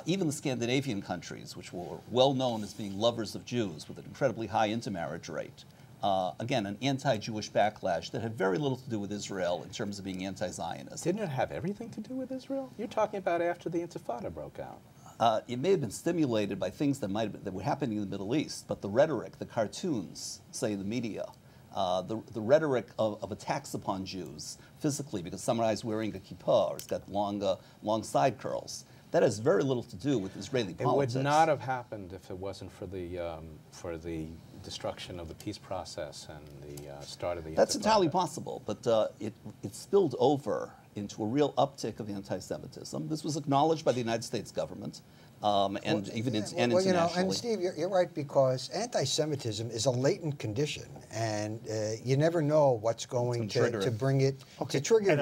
Even the Scandinavian countries, which were well known as being lovers of Jews with an incredibly high intermarriage rate, again, an anti-Jewish backlash that had very little to do with Israel in terms of being anti-Zionist. Didn't it have everything to do with Israel? You're talking about after the Intifada broke out. It may have been stimulated by things that were happening in the Middle East, but the rhetoric, the cartoons, say in the media, the rhetoric of attacks upon Jews physically, because some guy's wearing a kippah or he's got long side curls, that has very little to do with Israeli politics. It would not have happened if it wasn't for the destruction of the peace process and the start of the That's Intifada. entirely possible, but it spilled over into a real uptick of anti-Semitism. This was acknowledged by the United States government internationally. You know, and Steve, you're right, because anti-Semitism is a latent condition, and you never know what's going to bring it, to trigger it,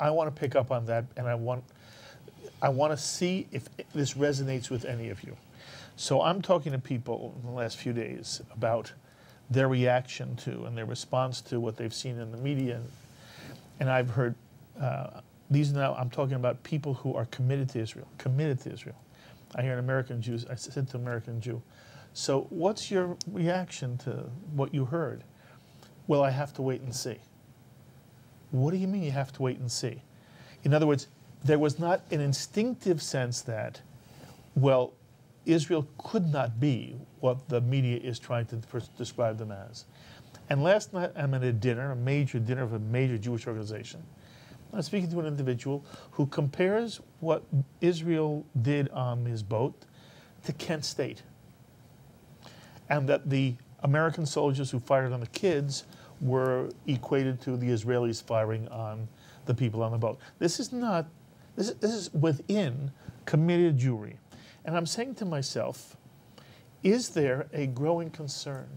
I want to pick up on that, and I want to see if this resonates with any of you. So I'm talking to people in the last few days about their reaction to and their response to what they've seen in the media. And I've heard, I'm talking about people who are committed to Israel. I hear an American Jew. I said to an American Jew, so what's your reaction to what you heard? Well, I have to wait and see. What do you mean you have to wait and see? In other words, there was not an instinctive sense that, well, Israel could not be what the media is trying to describe them as. And last night I'm at a dinner, a major dinner of a major Jewish organization. I'm speaking to an individual who compares what Israel did on his boat to Kent State. And that the American soldiers who fired on the kids were equated to the Israelis firing on the people on the boat. This is not, this is within committed Jewry. And I'm saying to myself, is there a growing concern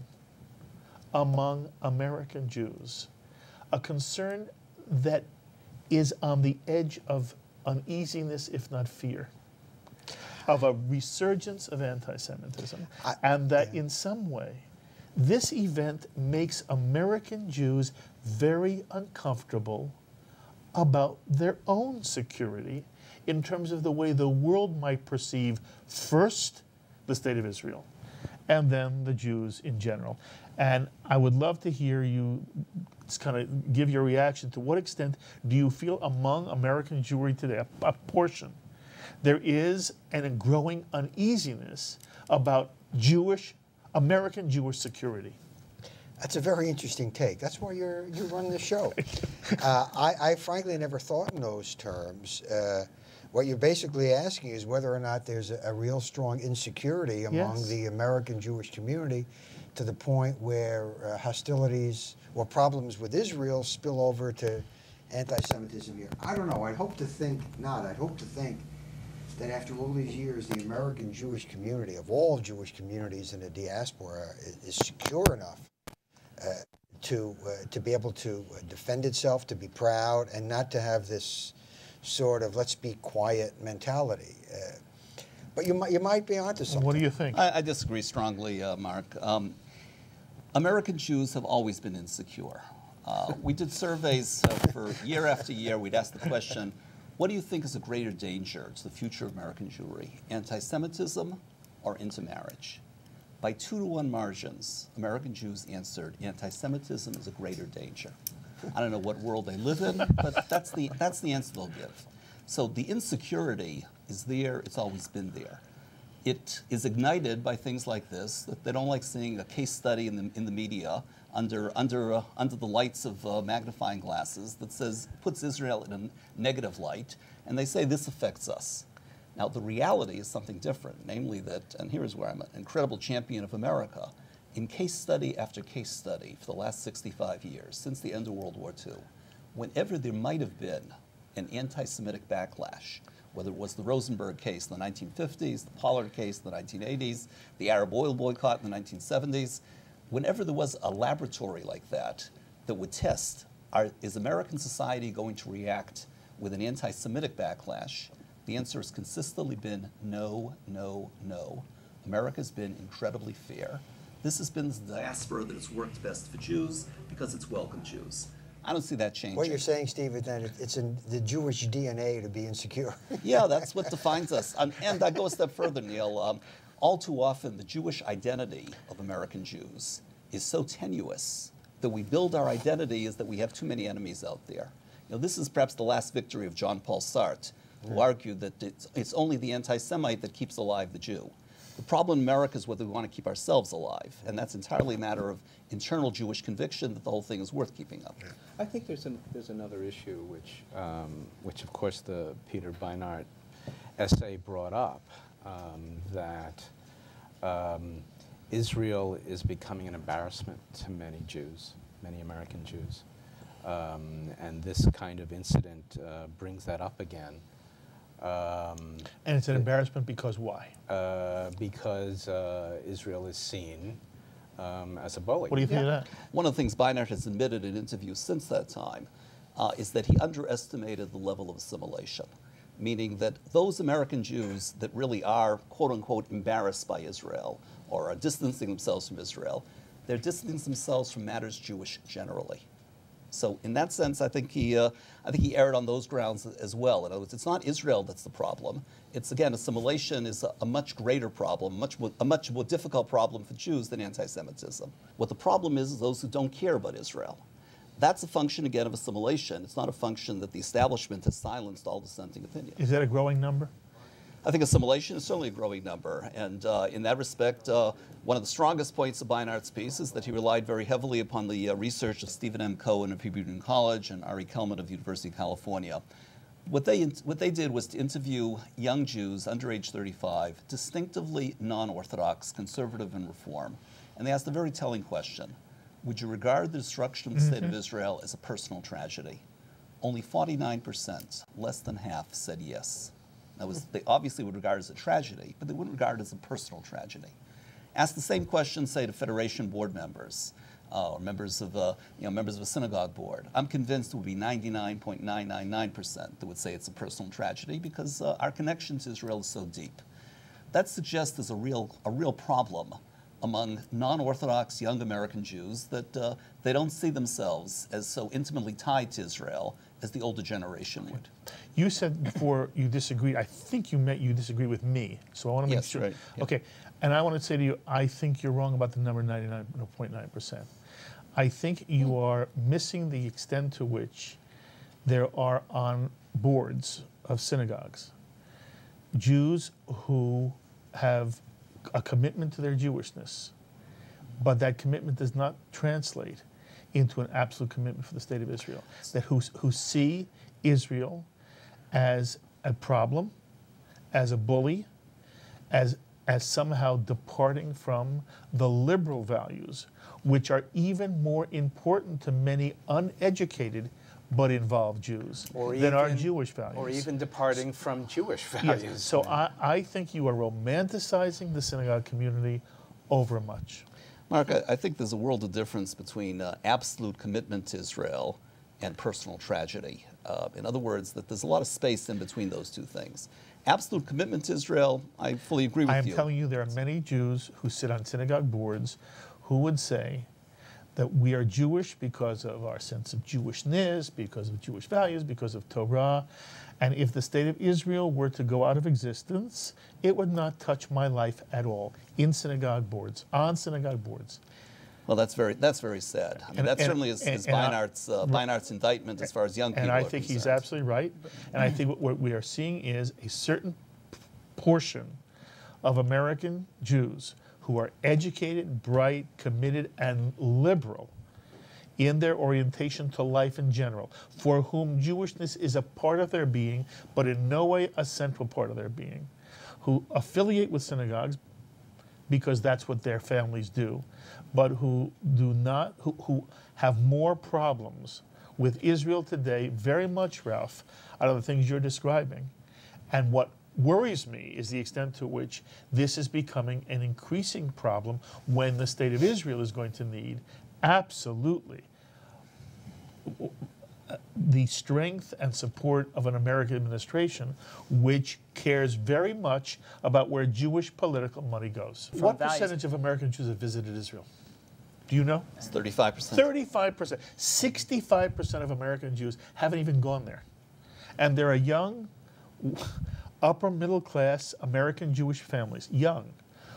among American Jews, a concern that is on the edge of uneasiness, if not fear, of a resurgence of anti-Semitism, and that in some way, this event makes American Jews very uncomfortable about their own security in terms of the way the world might perceive first the state of Israel and then the Jews in general. And I would love to hear you kind of give your reaction. To what extent do you feel among American Jewry today, a portion, there is a growing uneasiness about American Jewish security? That's a very interesting take. That's why you run the show. I frankly never thought in those terms. What you're basically asking is whether or not there's a real strong insecurity among the American Jewish community to the point where hostilities or problems with Israel spill over to anti-Semitism here. I don't know. I'd hope to think not. I'd hope to think that after all these years, the American Jewish community, of all Jewish communities in the diaspora, is secure enough to be able to defend itself, to be proud, and not to have this sort of let's be quiet mentality. But you might be onto something. What do you think? I disagree strongly, Mark. American Jews have always been insecure. We did surveys for year after year. We'd ask the question, what do you think is a greater danger to the future of American Jewry? Anti-Semitism or intermarriage? By 2-to-1 margins, American Jews answered anti-Semitism is a greater danger. I don't know what world they live in, but that's the answer they'll give. So the insecurity is there. It's always been there. It is ignited by things like this, that they don't like seeing a case study in the media under the lights of magnifying glasses that puts Israel in a negative light, and they say this affects us. Now the reality is something different, namely that, and here's where I'm an incredible champion of America, in case study after case study for the last 65 years, since the end of World War II, whenever there might have been an anti-Semitic backlash, whether it was the Rosenberg case in the 1950s, the Pollard case in the 1980s, the Arab oil boycott in the 1970s, whenever there was a laboratory like that would test, is American society going to react with an anti-Semitic backlash? The answer has consistently been no, no, no. America's been incredibly fair. This has been the diaspora that has worked best for Jews because it's welcomed Jews. I don't see that changing. What you're saying, Steve, is that it's in the Jewish DNA to be insecure. Yeah, that's what defines us. And I go a step further, Neal. All too often, the Jewish identity of American Jews is so tenuous that we build our identity as that we have too many enemies out there. You know, this is perhaps the last victory of Jean-Paul Sartre, who argued that it's only the anti-Semite that keeps alive the Jew. The problem in America is whether we want to keep ourselves alive, and that's entirely a matter of internal Jewish conviction that the whole thing is worth keeping up. I think there's another issue which of course the Peter Beinart essay brought up, that Israel is becoming an embarrassment to many Jews, many American Jews, and this kind of incident brings that up again. And it's an embarrassment because why? Because Israel is seen as a bully. What do you think of that? One of the things Beinart has admitted in interviews since that time is that he underestimated the level of assimilation, meaning that those American Jews that really are, quote unquote, embarrassed by Israel or are distancing themselves from Israel, they're distancing themselves from matters Jewish generally. So in that sense, I think he erred on those grounds as well. In other words, it's not Israel that's the problem. It's, again, assimilation is a much greater problem, a much more difficult problem for Jews than anti-Semitism. What the problem is those who don't care about Israel. That's a function, again, of assimilation. It's not a function that the establishment has silenced all dissenting opinion. Is that a growing number? I think assimilation is certainly a growing number, and in that respect, one of the strongest points of Beinart's piece is that he relied very heavily upon the research of Stephen M. Cohen of Hebrew College and Ari Kelman of the University of California. What they did was to interview young Jews under age 35, distinctively non-Orthodox, conservative, and reform, and they asked a very telling question: would you regard the destruction of the state of Israel as a personal tragedy? Only 49%, less than half, said yes. They obviously would regard it as a tragedy, but they wouldn't regard it as a personal tragedy. Ask the same question, say, to Federation board members or members of a synagogue board. I'm convinced it would be 99.999% that would say it's a personal tragedy because our connection to Israel is so deep. That suggests there's a real problem among non-Orthodox young American Jews that they don't see themselves as so intimately tied to Israel as the older generation would. You said before you disagreed. I think you meant you disagree with me. So I want to make sure. Right. Yep. Okay. And I want to say to you, I think you're wrong about the number 99.9%. I think you are missing the extent to which there are on boards of synagogues Jews who have a commitment to their Jewishness, but that commitment does not translate into an absolute commitment for the state of Israel. That who see Israel as a problem, as a bully, as somehow departing from the liberal values, which are even more important to many uneducated but involved Jews than our Jewish values. Or even departing from Jewish values. Yes. So I think you are romanticizing the synagogue community overmuch. Mark, I think there's a world of difference between absolute commitment to Israel and personal tragedy. In other words, that there's a lot of space in between those two things. Absolute commitment to Israel, I fully agree with you. I am telling you, there are many Jews who sit on synagogue boards who would say that we are Jewish because of our sense of Jewishness, because of Jewish values, because of Torah. And if the state of Israel were to go out of existence, it would not touch my life at all. In synagogue boards, on synagogue boards. Well, that's very sad. I mean, that certainly is Beinart's indictment as far as young people are concerned. And I think he's absolutely right. And I think what we are seeing is a certain portion of American Jews who are educated, bright, committed, and liberal in their orientation to life in general, for whom Jewishness is a part of their being, but in no way a central part of their being, who affiliate with synagogues because that's what their families do, but who who have more problems with Israel today, very much, Ralph, out of the things you're describing. And what worries me is the extent to which this is becoming an increasing problem when the state of Israel is going to need absolutely the strength and support of an American administration which cares very much about where Jewish political money goes. What percentage of American Jews have visited Israel? Do you know? It's 35%. 35%. 65% of American Jews haven't even gone there. And there are young, upper middle class American Jewish families, young,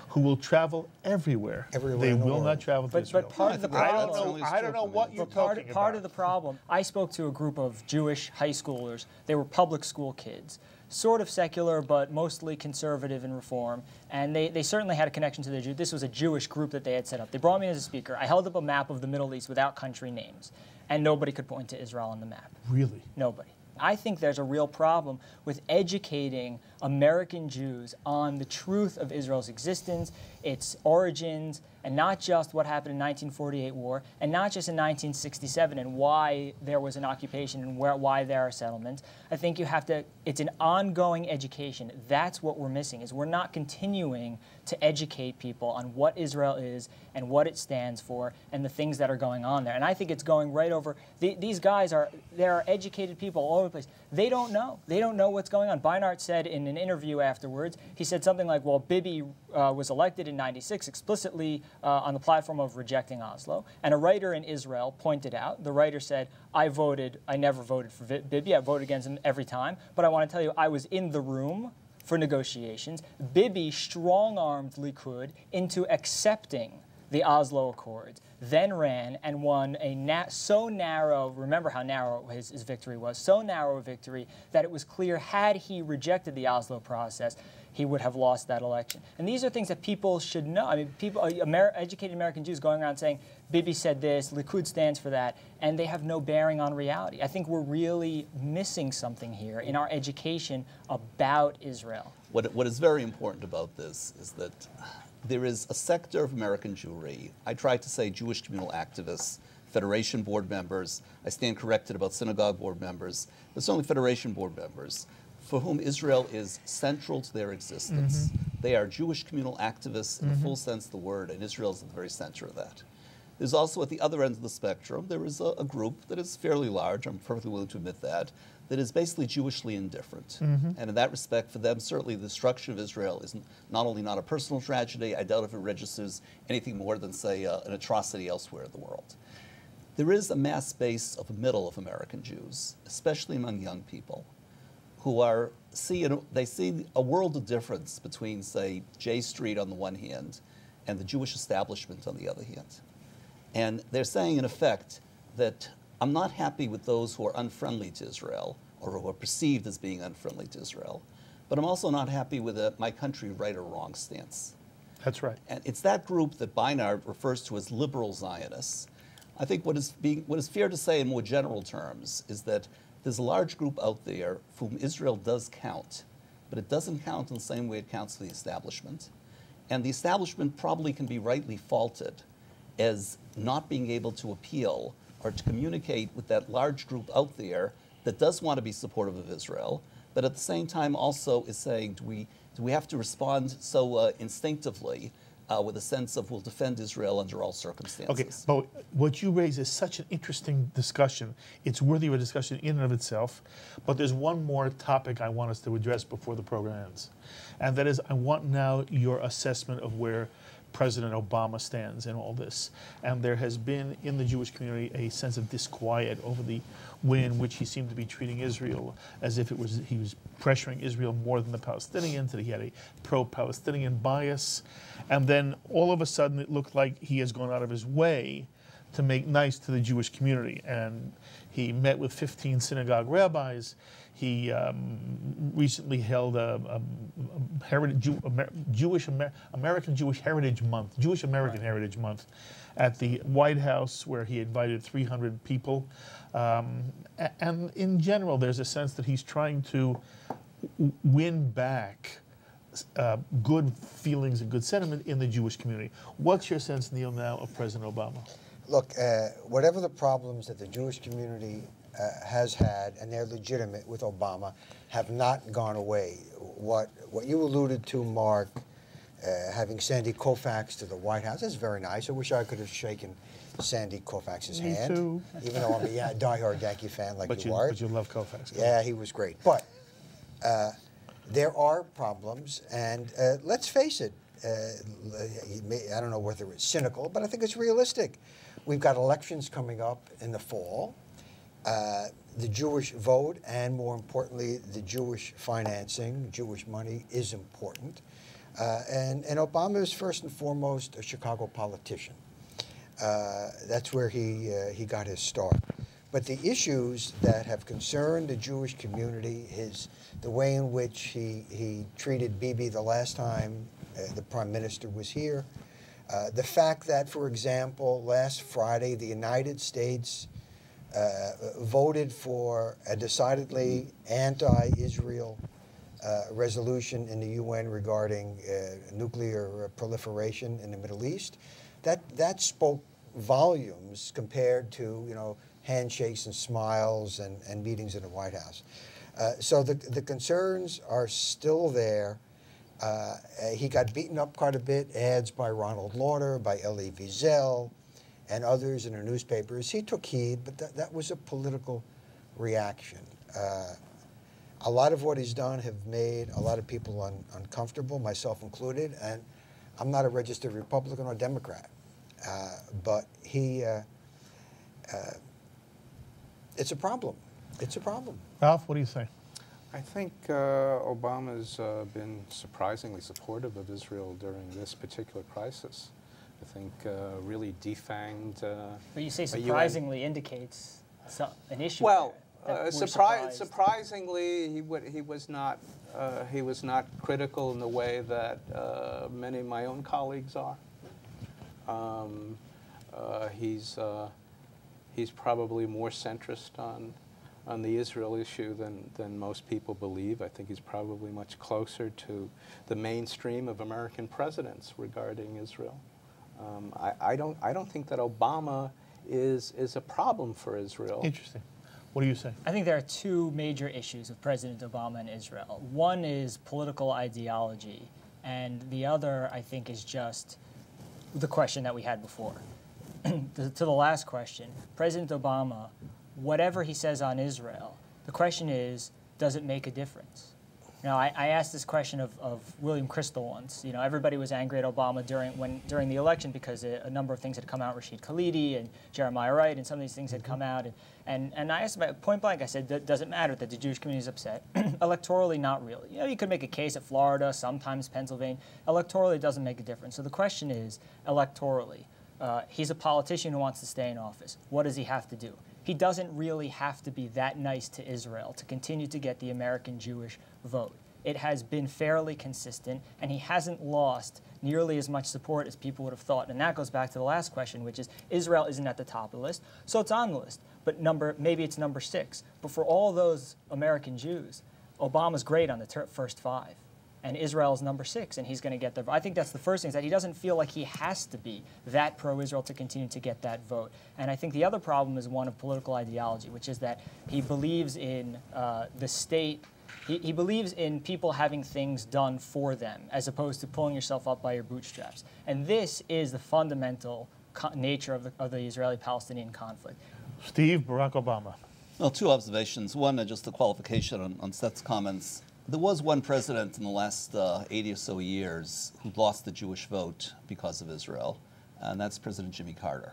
who will travel everywhere. They will not travel to Israel. But part of the problem, I don't know what you're talking about. Part of the problem, I spoke to a group of Jewish high schoolers. They were public school kids, sort of secular, but mostly conservative and reform. And they certainly had a connection to the Jews. This was a Jewish group that they had set up. They brought me as a speaker. I held up a map of the Middle East without country names, and nobody could point to Israel on the map. Really? Nobody. I think there's a real problem with educating American Jews on the truth of Israel's existence, its origins, and not just what happened in 1948 war, and not just in 1967 and why there was an occupation and why there are settlements. I think you have to, it's an ongoing education. That's what we're missing, is we're not continuing to educate people on what Israel is and what it stands for and the things that are going on there. And I think it's going right over, these guys are, there are educated people all over the place. They don't know. They don't know what's going on. Beinart said in in an interview afterwards, he said something like, well, Bibi was elected in '96 explicitly on the platform of rejecting Oslo. And a writer in Israel pointed out, the writer said, I never voted for Bibi, I voted against him every time, but I want to tell you, I was in the room for negotiations. Bibi strong-armed Likud into accepting the Oslo Accords, then ran and won a so narrow, remember how narrow his victory was, so narrow a victory that it was clear had he rejected the Oslo process, he would have lost that election. And these are things that people should know. I mean, people, educated American Jews going around saying, Bibi said this, Likud stands for that, and they have no bearing on reality. I think we're really missing something here in our education about Israel. What is very important about this is that there is a sector of American Jewry, I try to say Jewish communal activists, Federation board members, I stand corrected about synagogue board members, but certainly Federation board members, for whom Israel is central to their existence. They are Jewish communal activists in the full sense of the word, and Israel is at the very center of that. There's also at the other end of the spectrum, there is a group that is fairly large, I'm perfectly willing to admit that is basically Jewishly indifferent. And in that respect, for them, certainly the destruction of Israel is not only not a personal tragedy, I doubt if it registers anything more than, say, an atrocity elsewhere in the world. There is a mass base of the middle of American Jews, especially among young people, who they see a world of difference between, say, J Street on the one hand and the Jewish establishment on the other hand. And they're saying, in effect, that I'm not happy with those who are unfriendly to Israel or who are perceived as being unfriendly to Israel, but I'm also not happy with my country right or wrong stance. That's right. And it's that group that Bayme refers to as liberal Zionists. I think what is fair to say in more general terms is that there's a large group out there for whom Israel does count, but it doesn't count in the same way it counts for the establishment. And the establishment probably can be rightly faulted as not being able to appeal or to communicate with that large group out there that does want to be supportive of Israel, but at the same time also is saying, do we have to respond so instinctively with a sense of we'll defend Israel under all circumstances? Okay, but what you raise is such an interesting discussion. It's worthy of a discussion in and of itself, but there's one more topic I want us to address before the program ends, and that is I want now your assessment of where President Obama stands in all this. And there has been in the Jewish community a sense of disquiet over the way in which he seemed to be treating Israel as if he was pressuring Israel more than the Palestinians, that he had a pro-Palestinian bias. And then all of a sudden it looked like he has gone out of his way to make nice to the Jewish community. And he met with 15 synagogue rabbis. He recently held American Jewish Heritage Month, Jewish American Heritage Month, at the White House, where he invited 300 people. And in general, there's a sense that he's trying to win back good feelings and good sentiment in the Jewish community. What's your sense, Neal, now of President Obama? Look, whatever the problems that the Jewish community has had, and they're legitimate with Obama, have not gone away. What you alluded to, Mark, having Sandy Koufax to the White House, is very nice. I wish I could have shaken Sandy Koufax's hand. Me too. Even though I'm a diehard Yankee fan like you are. But you love Koufax. Yeah, he was great. But there are problems, and let's face it, I don't know whether it's cynical, but I think it's realistic. We've got elections coming up in the fall. The Jewish vote, and more importantly, the Jewish financing, Jewish money, is important. And Obama is first and foremost a Chicago politician. That's where he got his start. But the issues that have concerned the Jewish community, the way in which he treated Bibi the last time the Prime Minister was here, the fact that, for example, last Friday, the United States voted for a decidedly anti-Israel resolution in the UN regarding nuclear proliferation in the Middle East, that spoke volumes compared to handshakes and smiles and meetings in the White House. So the concerns are still there. He got beaten up quite a bit, ads by Ronald Lauder, by Elie Wiesel, and others in the newspapers. He took heed, but that was a political reaction. A lot of what he's done have made a lot of people uncomfortable, myself included, and I'm not a registered Republican or Democrat, but it's a problem. It's a problem. Ralph, what do you say? I think Obama's been surprisingly supportive of Israel during this particular crisis. I think really defanged. But you say surprisingly indicates an issue. Well, there, surprisingly, he was not critical in the way that many of my own colleagues are. He's probably more centrist on the Israel issue than most people believe. I think he's probably much closer to the mainstream of American presidents regarding Israel. I don't think that Obama is a problem for Israel. Interesting. What do you say? I think there are two major issues with President Obama and Israel. One is political ideology, and the other, I think, is just the question that we had before. To the last question, President Obama, whatever he says on Israel, the question is, does it make a difference? You know, I asked this question of William Crystal once. You know, everybody was angry at Obama during the election because a number of things had come out, Rashid Khalidi and Jeremiah Wright, and some of these things had come out. And I asked him point blank, I said, does it matter that the Jewish community is upset? Electorally, not really. You know, you could make a case at Florida, sometimes Pennsylvania. Electorally, it doesn't make a difference. So the question is, electorally, he's a politician who wants to stay in office. What does he have to do? He doesn't really have to be that nice to Israel to continue to get the American Jewish vote. It has been fairly consistent, and he hasn't lost nearly as much support as people would have thought. And that goes back to the last question, which is Israel isn't at the top of the list, so it's on the list. But maybe it's number 6. But for all those American Jews, Obama's great on the first 5. And Israel's number 6, and he's going to get the vote. I think that's the first thing, is that he doesn't feel like he has to be that pro-Israel to continue to get that vote. And I think the other problem is one of political ideology, which is that he believes in the state. He believes in people having things done for them, as opposed to pulling yourself up by your bootstraps. And this is the fundamental nature of the Israeli-Palestinian conflict. Steve, Barack Obama. Well, 2 observations. One, just a qualification on Seth's comments. There was one president in the last 80 or so years who lost the Jewish vote because of Israel, and that's President Jimmy Carter.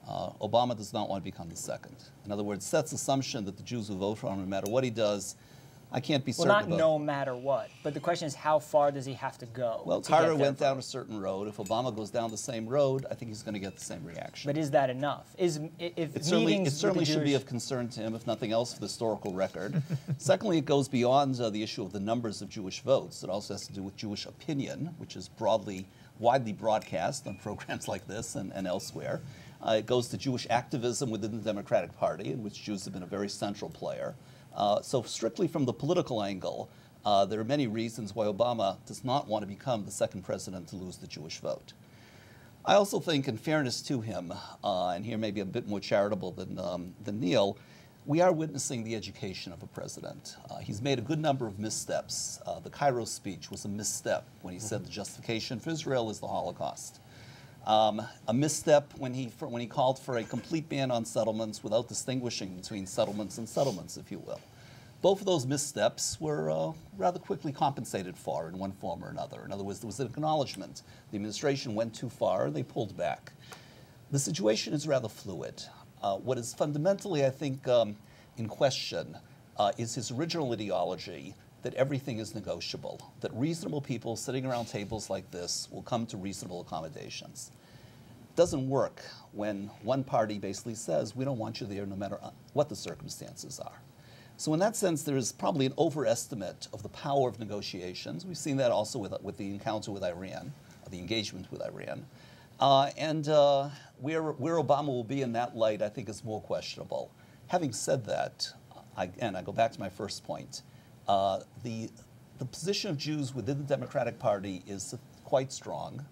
Obama does not want to become the second. In other words, Seth's assumption that the Jews will vote for him no matter what he does, I can't be certain about. Well, not no matter what, but the question is, how far does he have to go? Well, Carter went down a certain road. If Obama goes down the same road, I think he's going to get the same reaction. But is that enough? It certainly should be of concern to him, if nothing else, for the historical record. Secondly, it goes beyond the issue of the numbers of Jewish votes. It also has to do with Jewish opinion, which is widely broadcast on programs like this and elsewhere. It goes to Jewish activism within the Democratic Party, in which Jews have been a very central player. So strictly from the political angle, there are many reasons why Obama does not want to become the second president to lose the Jewish vote. I also think, in fairness to him, and here maybe a bit more charitable than Neal, we are witnessing the education of a president. He's made a good number of missteps. The Cairo speech was a misstep when he said the justification for Israel is the Holocaust. A misstep when he called for a complete ban on settlements without distinguishing between settlements and settlements, if you will. Both of those missteps were rather quickly compensated for in one form or another. In other words, there was an acknowledgement. The administration went too far, they pulled back. The situation is rather fluid. What is fundamentally, I think, in question is his original ideology that everything is negotiable, that reasonable people sitting around tables like this will come to reasonable accommodations. It doesn't work when one party basically says, we don't want you there no matter what the circumstances are. So in that sense, there is probably an overestimate of the power of negotiations. We've seen that also with the encounter with Iran, the engagement with Iran. Where Obama will be in that light, I think, is more questionable. Having said that, I go back to my first point. The position of Jews within the Democratic Party is quite strong.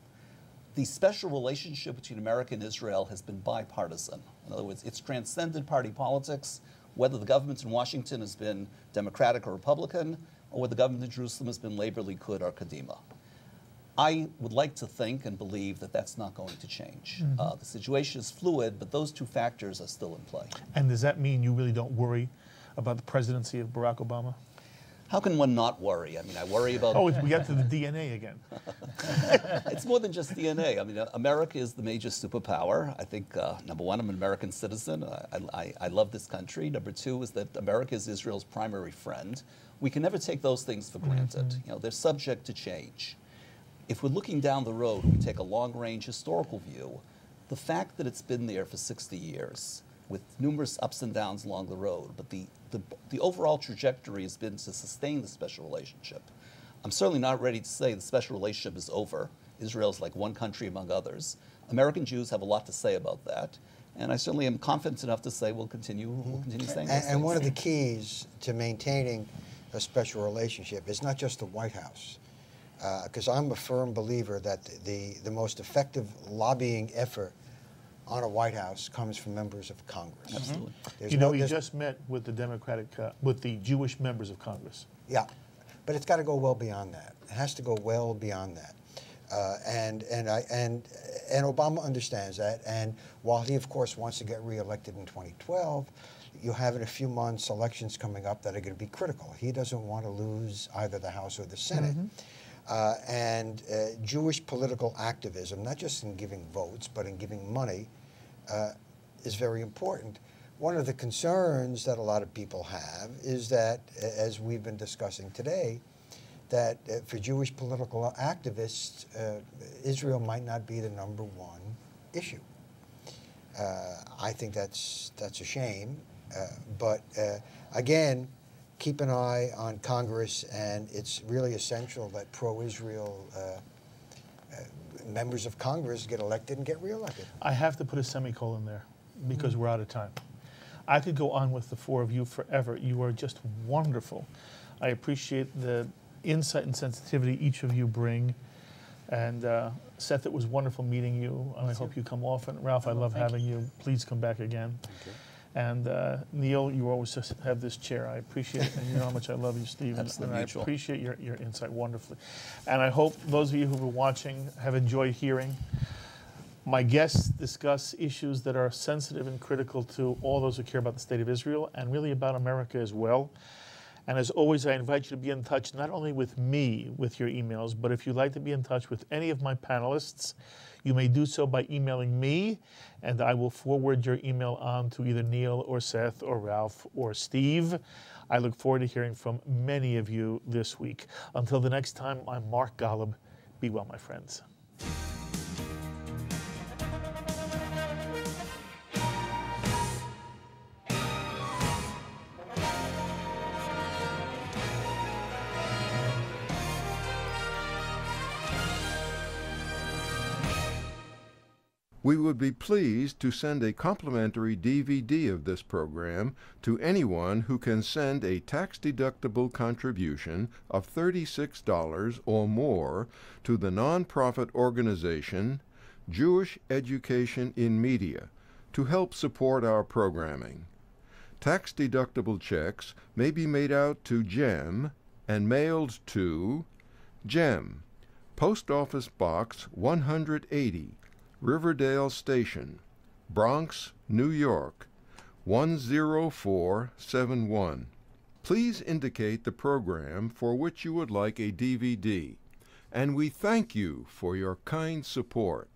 The special relationship between America and Israel has been bipartisan. In other words, it's transcended party politics, whether the government in Washington has been Democratic or Republican, or whether the government in Jerusalem has been Labor, Likud, or Kadima. I would like to think and believe that that's not going to change. The situation is fluid, but those 2 factors are still in play. And does that mean you really don't worry about the presidency of Barack Obama? How can one not worry? I mean, I worry about... Oh, we got to the DNA again. It's more than just DNA. I mean, America is the major superpower. I think, number one, I'm an American citizen. I love this country. Number two is that America is Israel's primary friend. We can never take those things for granted. You know, they're subject to change. If we're looking down the road, we take a long-range historical view, the fact that it's been there for 60 years, with numerous ups and downs along the road, but the overall trajectory has been to sustain the special relationship. I'm certainly not ready to say the special relationship is over. Israel's like one country among others. American Jews have a lot to say about that, and I certainly am confident enough to say we'll continue saying those And one of the keys to maintaining a special relationship is not just the White House, because I'm a firm believer that the most effective lobbying effort on a White House comes from members of Congress. Absolutely. You know, he just met with the with the Jewish members of Congress. Yeah, but it's got to go well beyond that. It has to go well beyond that. And Obama understands that. And while he, of course, wants to get reelected in 2012, you have in a few months elections coming up that are going to be critical. He doesn't want to lose either the House or the Senate. Jewish political activism, not just in giving votes, but in giving money, is very important. One of the concerns that a lot of people have is that, as we've been discussing today, that for Jewish political activists, Israel might not be the #1 issue. I think that's a shame, but again, keep an eye on Congress, and it's really essential that pro-Israel members of Congress get elected and get reelected. I have to put a semicolon there because we're out of time. I could go on with the four of you forever. You are just wonderful. I appreciate the insight and sensitivity each of you bring. And Seth, it was wonderful meeting you, and I hope you come often. Ralph, I love having you. Please come back again. Thank you. And Neal, you always just have this chair. I appreciate it, and you know how much I love you, Steve. And I appreciate your insight wonderfully. And I hope those of you who were watching have enjoyed hearing. My guests discuss issues that are sensitive and critical to all those who care about the state of Israel and really about America as well. And as always, I invite you to be in touch not only with me with your emails, but if you'd like to be in touch with any of my panelists, you may do so by emailing me, and I will forward your email on to either Neal or Seth or Ralph or Steve. I look forward to hearing from many of you this week. Until the next time, I'm Mark Golub. Be well, my friends. We would be pleased to send a complimentary DVD of this program to anyone who can send a tax-deductible contribution of $36 or more to the nonprofit organization Jewish Education in Media to help support our programming. Tax-deductible checks may be made out to GEM and mailed to GEM, Post Office Box 180, Riverdale Station, Bronx, New York, 10471. Please indicate the program for which you would like a DVD, and we thank you for your kind support.